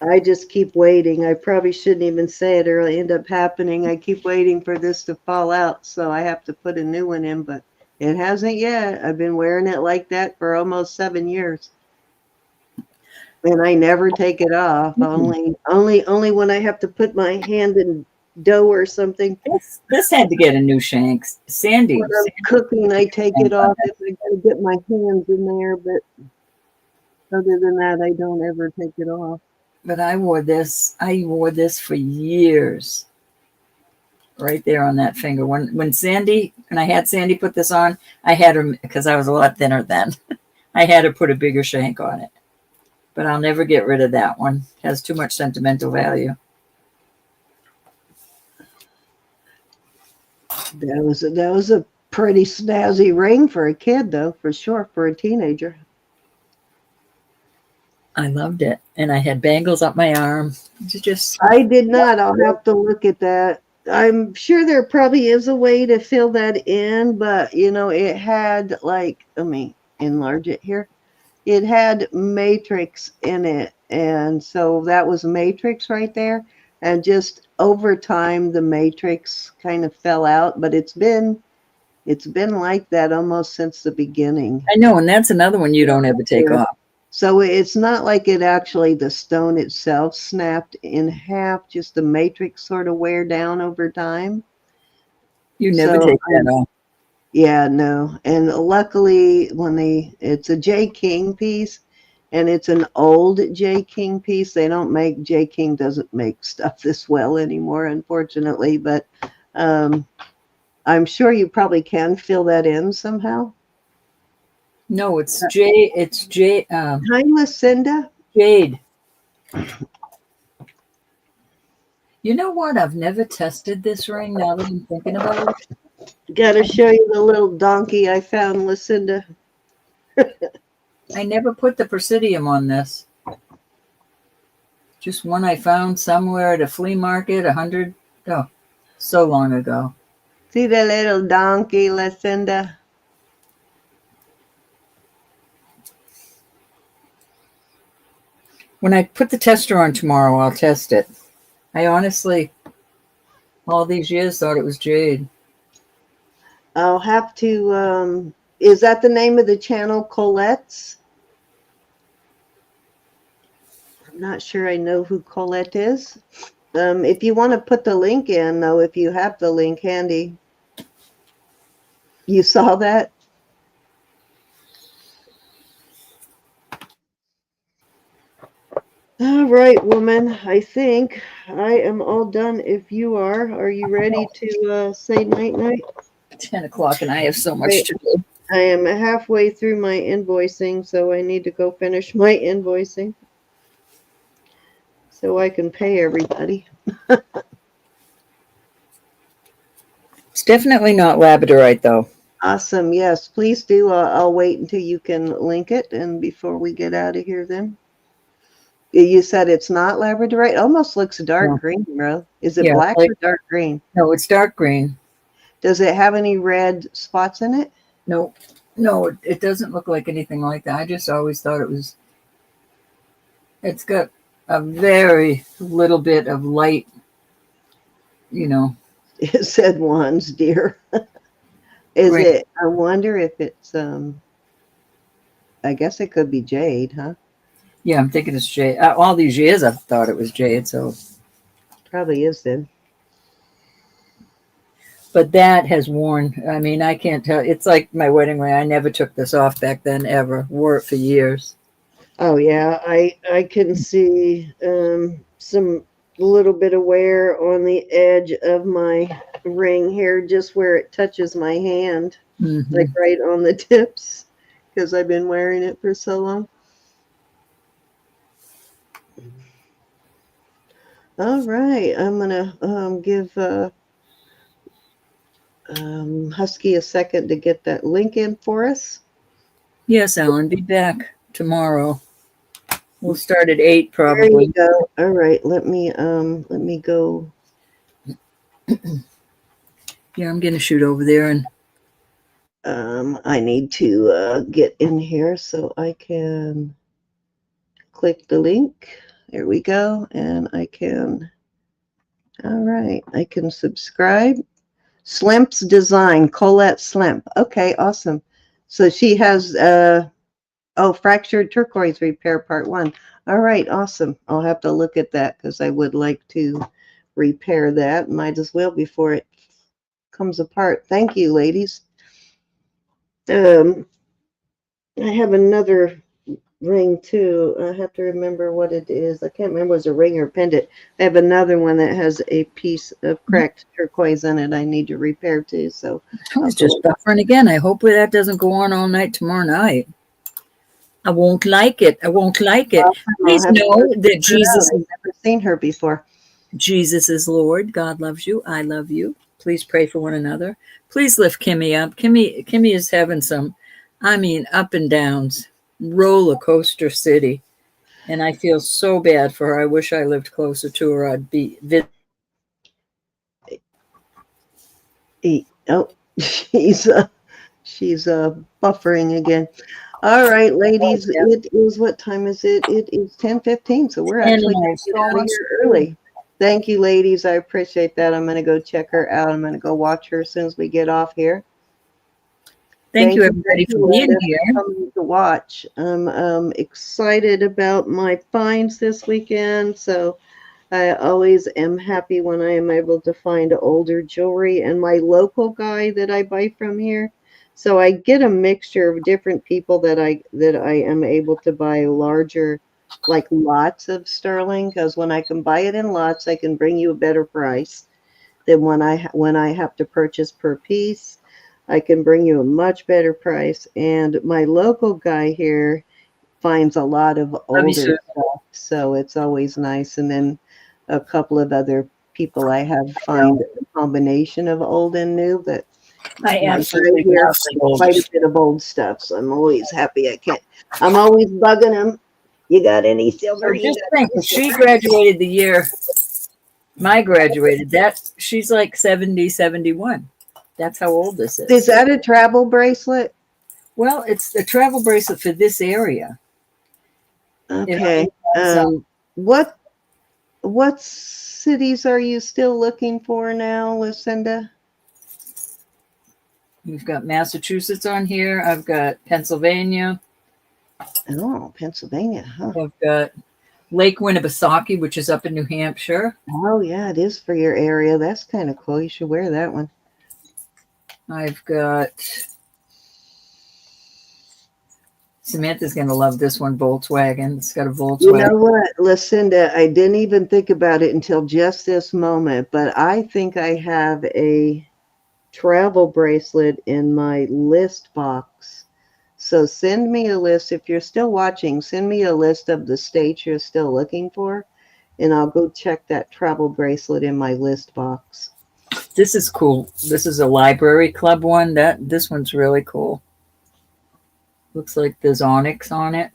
I just keep waiting. I probably shouldn't even say it or it'll end up happening. I keep waiting for this to fall out, so I have to put a new one in, but it hasn't yet. I've been wearing it like that for almost 7 years. And I never take it off. Mm-hmm. Only when I have to put my hand in dough or something. This had to get a new shank. Sandy. When I'm cooking, I take it off if I gotta get my hands in there, but other than that, I don't ever take it off. But I wore this for years. Right there on that finger. When Sandy, and I had Sandy put this on, I had her, because I was a lot thinner then, I had her put a bigger shank on it. But I'll never get rid of that one. It has too much sentimental value. That was a pretty snazzy ring for a kid, though, for sure, for a teenager. I loved it, and I had bangles up my arm. I did not. I'll have to look at that. I'm sure there probably is a way to fill that in, but you know, it had like, I mean, enlarge it here. It had matrix in it, and so that was matrix right there. And just over time, the matrix kind of fell out, but it's been like that almost since the beginning. I know, and that's another one you don't ever take off. So it's not like it actually, the stone itself snapped in half, just the matrix sort of wear down over time. You never take that off. Yeah, no. And luckily, it's a J. King piece, and it's an old J. King piece. J. King doesn't make stuff this well anymore, unfortunately, but I'm sure you probably can fill that in somehow. No, it's Jade. Hi, Lucinda. Jade. You know what? I've never tested this ring now that I'm thinking about it. Gotta show you the little donkey I found, Lucinda. I never put the presidium on this. Just one I found somewhere at a flea market, so long ago. See the little donkey, Lucinda? When I put the tester on tomorrow, I'll test it. I honestly, all these years, thought it was jade. I'll have to, is that the name of the channel, Colette's? I'm not sure I know who Colette is. If you want to put the link in, though, if you have the link handy. You saw that? All right, woman. I think I am all done. If you are you ready to say night-night? 10 o'clock, and I have so much to do. I am halfway through my invoicing, so I need to go finish my invoicing so I can pay everybody. It's definitely not labradorite, though. Awesome. Yes, please do. I'll wait until you can link it, and before we get out of here then. You said it's not labradorite? Almost looks dark green, bro. Is it black or dark green? No, it's dark green. Does it have any red spots in it? No, it doesn't look like anything like that. I just always thought it's got a very little bit of light, It said wands, dear. Is it, I wonder if it's, I guess it could be jade, huh? Yeah, I'm thinking it's jade. All these years I've thought it was jade, so. Probably is then. But that has worn. I mean, I can't tell. It's like my wedding ring. I never took this off back then, ever. Wore it for years. Oh, yeah. I can see some little bit of wear on the edge of my ring here, just where it touches my hand, like right on the tips, because I've been wearing it for so long. All right. I'm going to give Husky a second to get that link in for us. Yes, Ellen, be back tomorrow. We'll start at 8 probably. There you go. All right, let me go. Yeah, I'm gonna shoot over there, and I need to get in here so I can click the link. There we go, and I can. All right, I can subscribe. Slimp's Design, Colette Slimp. Okay, awesome. So she has fractured turquoise repair part 1. All right, awesome. I'll have to look at that because I would like to repair that. Might as well before it comes apart. Thank you, ladies. I have another ring too. I have to remember what it is. I can't remember if it was a ring or a pendant. I have another one that has a piece of cracked turquoise in it I need to repair too. So I was just buffering again. I hope that doesn't go on all night tomorrow night. I won't like it. I won't like it. Please know that Jesus. I've never seen her before. Jesus is Lord. God loves you. I love you. Please pray for one another. Please lift Kimmy up. Kimmy is having some, up and downs, roller coaster city. And I feel so bad for her. I wish I lived closer to her. I'd be. Oh, she's She's buffering again. All right, ladies, Yeah. it is, what time is it? It is 10:15, so we're And actually I going have to get so out of much here to do. early. Thank you, ladies. I appreciate that. I'm going to go check her out. I'm going to go watch her as soon as we get off here. Thank you, everybody, for being Linda, here. for coming to watch. I'm excited about my finds this weekend, so I always am happy when I am able to find older jewelry, and my local guy that I buy from here. So I get a mixture of different people that I am able to buy larger, like lots of sterling, because when I can buy it in lots, I can bring you a better price than when I have to purchase per piece. I can bring you a much better price. And my local guy here finds a lot of older stuff, so it's always nice. And then a couple of other people I have find a combination of old and new, but I my absolutely guy here love finds gold. quite a bit of old stuff, so I'm always happy. I'm always bugging him. You got any silver? So just think, if she graduated the year my graduated, she's like 70, 71. That's how old this is. Is that a travel bracelet? Well, it's a travel bracelet for this area. Okay. What cities are you still looking for now, Lucinda? We've got Massachusetts on here. I've got Pennsylvania. Oh, Pennsylvania, huh? I've got Lake Winnipesaukee, which is up in New Hampshire. Oh, yeah, it is for your area. That's kind of cool. You should wear that one. I've got Samantha's going to love this one, Volkswagen. It's got a Volkswagen. You know what, Lucinda, I didn't even think about it until just this moment, but I think I have a travel bracelet in my list box. So send me a list. If you're still watching, send me a list of the states you're still looking for, and I'll go check that travel bracelet in my list box. This is cool. This is a library club one. This one's really cool. Looks like there's onyx on it.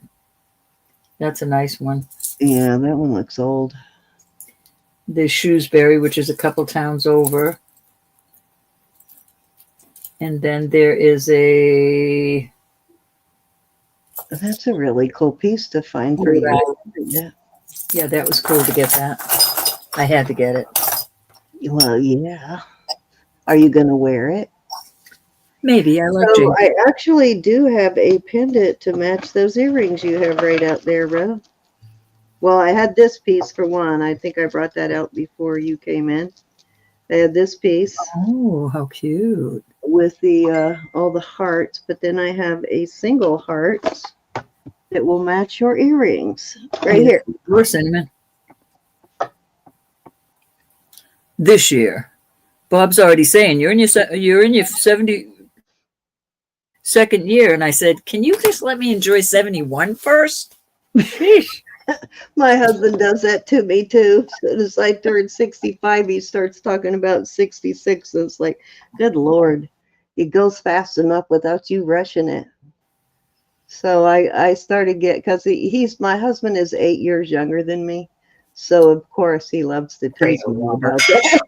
That's a nice one. Yeah, that one looks old. There's Shrewsbury, which is a couple towns over. And then there is that's a really cool piece to find for you. Yeah, that was cool to get that. I had to get it. Well, yeah. Are you going to wear it? Maybe. I like So I actually do have a pendant to match those earrings you have right out there, Ro. Well, I had this piece for one. I think I brought that out before you came in. I had this piece. Oh, how cute. With the all the hearts, but then I have a single heart that will match your earrings right here. More cinnamon. This year. Bob's already saying you're in your 72nd year, and I said, can you just let me enjoy 71 first? My husband does that to me too. As soon as I turn 65, he starts talking about 66. And it's like, good Lord, it goes fast enough without you rushing it. So I started because my husband is 8 years younger than me. So of course he loves to tease me about that.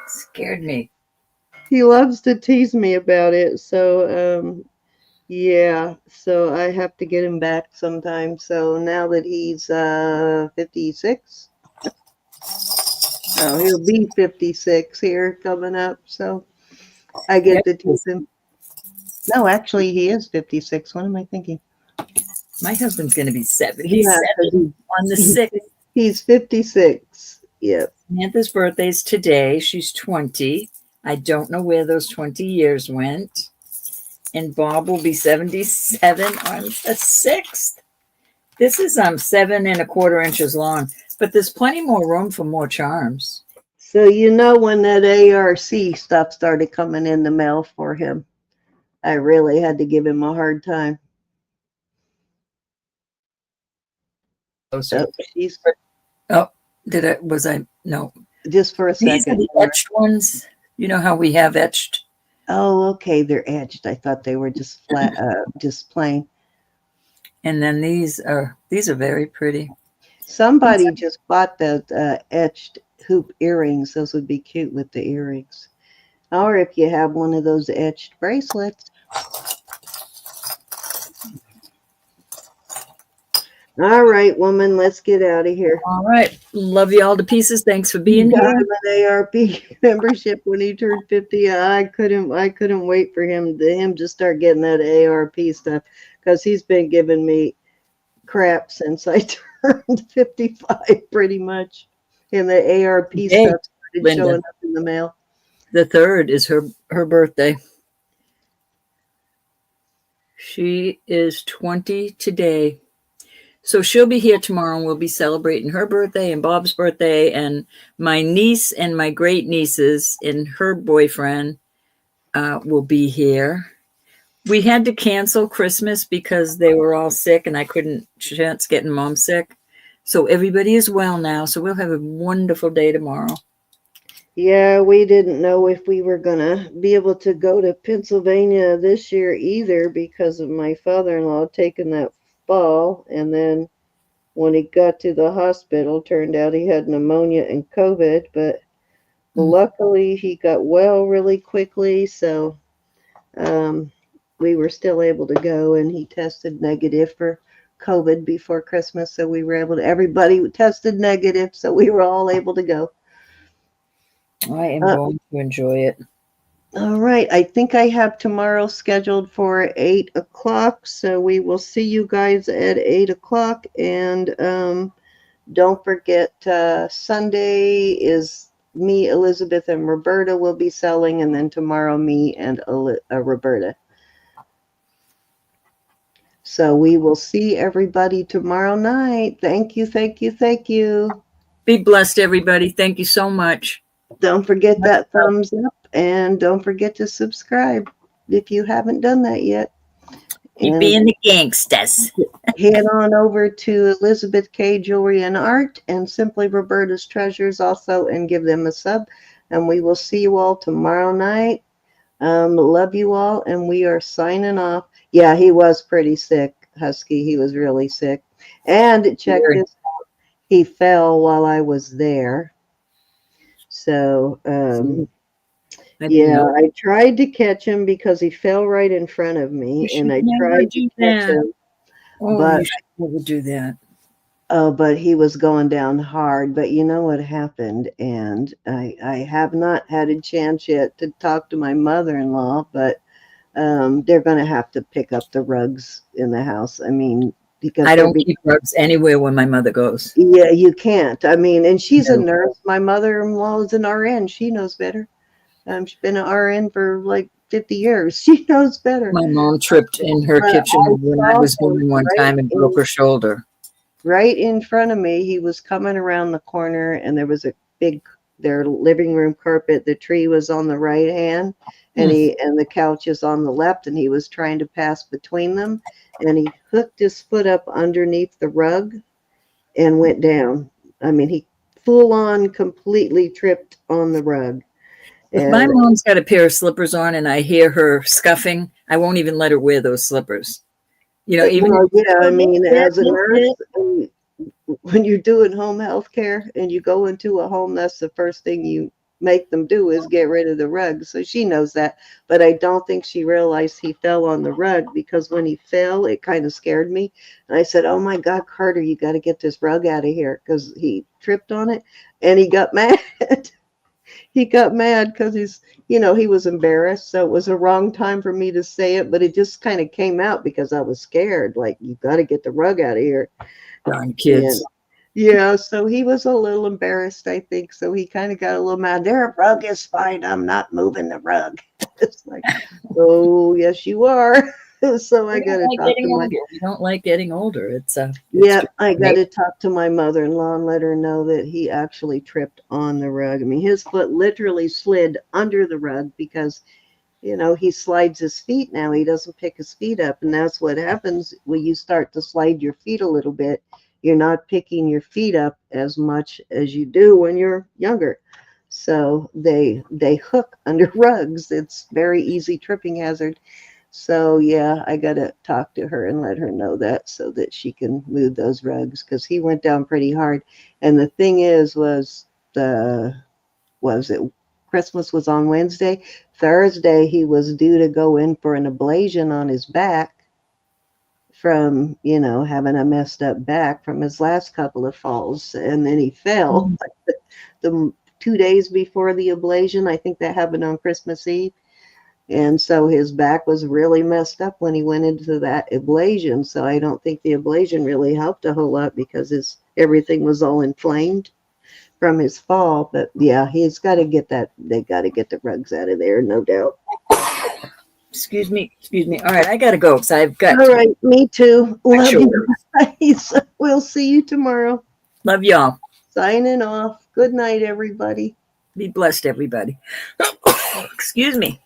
Scared me. He loves to tease me about it. So yeah, so I have to get him back sometime. So now that he's 56, he'll be 56 here coming up. So I get to tease him. No, actually, he is 56. What am I thinking? My husband's going to be 77 on the 6th. He's 56. Yep. Samantha's birthday's today. She's 20. I don't know where those 20 years went. And Bob will be 77 on the 6th. This is 7 1/4 inches long, but there's plenty more room for more charms. So you know when that ARC stuff started coming in the mail for him, I really had to give him a hard time. Oh, no. Just for a second. These are the etched ones. You know how we have etched? Oh, okay. They're etched. I thought they were just flat, just plain. And then these are very pretty. Somebody just bought the etched hoop earrings. Those would be cute with the earrings. Or if you have one of those etched bracelets. All right, woman, let's get out of here. All right. Love you all to pieces. Thanks for You being got here. him an ARP membership when he turned 50. I couldn't wait for him to start getting that ARP stuff, because he's been giving me crap since I turned 55, pretty much. And the ARP Hey, stuff started Linda, showing up in the mail. the 3rd is her birthday. She is 20 today. So she'll be here tomorrow, and we'll be celebrating her birthday and Bob's birthday, and my niece and my great nieces and her boyfriend will be here. We had to cancel Christmas because they were all sick, and I couldn't chance getting mom sick. So everybody is well now. So we'll have a wonderful day tomorrow. Yeah, we didn't know if we were going to be able to go to Pennsylvania this year either, because of my father-in-law taking that fall. And then when he got to the hospital, turned out he had pneumonia and COVID, but luckily he got well really quickly. So we were still able to go, and he tested negative for COVID before Christmas. So we were able to, everybody tested negative. So we were all able to go. I am going to enjoy it. All right. I think I have tomorrow scheduled for 8 o'clock. So we will see you guys at 8 o'clock. And don't forget, Sunday is me, Elizabeth, and Roberta will be selling. And then tomorrow, me and Roberta. So we will see everybody tomorrow night. Thank you, thank you, thank you. Be blessed, everybody. Thank you so much. Don't forget that thumbs up, and don't forget to subscribe if you haven't done that yet. Keep being the gangsters. Head on over to Elizabeth K. Jewelry and Art and Simply Roberta's Treasures also, and give them a sub. And we will see you all tomorrow night. Love you all, and we are signing off. Yeah, he was pretty sick, Husky. He was really sick. And check this out. He fell while I was there. So, yeah, I tried to catch him because he fell right in front of me, and I tried to catch him. But you should never do that. Oh, but he was going down hard. But you know what happened? And I have not had a chance yet to talk to my mother-in-law, but they're going to have to pick up the rugs in the house. I mean, because I don't keep rugs anywhere when my mother goes. Yeah, you can't. I mean, and she's a nurse. My mother-in-law is an RN. She knows better. She's been an RN for like 50 years. She knows better. My mom tripped in her kitchen when I was born one time and broke her shoulder. Right in front of me, he was coming around the corner, and there was their living room carpet. The tree was on the right hand, and the couch is on the left, and he was trying to pass between them, and he hooked his foot up underneath the rug and went down. I mean, he full on completely tripped on the rug. If my mom's got a pair of slippers on and I hear her scuffing, I won't even let her wear those slippers. You know, even I mean, as a nurse, when you're doing home health care and you go into a home, that's the first thing you make them do is get rid of the rug. So she knows that, but I don't think she realized he fell on the rug, because when he fell, it kind of scared me. And I said, "Oh my God, Carter, you got to get this rug out of here," because he tripped on it, and he got mad. He got mad because he was embarrassed. So it was a wrong time for me to say it, but it just kind of came out because I was scared. Like, you got to get the rug out of here. Darn kids. Yeah, so he was a little embarrassed, I think. So he kind of got a little mad. Their rug is fine. I'm not moving the rug. It's like, oh, yes, you are. So I got to talk to my. You don't like getting older. It's I got to talk to my mother-in-law and let her know that he actually tripped on the rug. I mean, his foot literally slid under the rug because, he slides his feet now. He doesn't pick his feet up, and that's what happens when you start to slide your feet a little bit. You're not picking your feet up as much as you do when you're younger. So they hook under rugs. It's very easy tripping hazard. So, yeah, I got to talk to her and let her know that so that she can move those rugs, because he went down pretty hard. And the thing is, Christmas was on Wednesday. Thursday, he was due to go in for an ablation on his back from, having a messed up back from his last couple of falls. And then he fell the 2 days before the ablation. I think that happened on Christmas Eve. And so his back was really messed up when he went into that ablation. So I don't think the ablation really helped a whole lot because everything was all inflamed from his fall. But yeah, he's got to get that. They got to get the rugs out of there, no doubt. Excuse me. All right, I gotta go because I've got. All right, me too. Love Sure. you guys. We'll see you tomorrow. Love y'all. Signing off. Good night, everybody. Be blessed, everybody. Excuse me.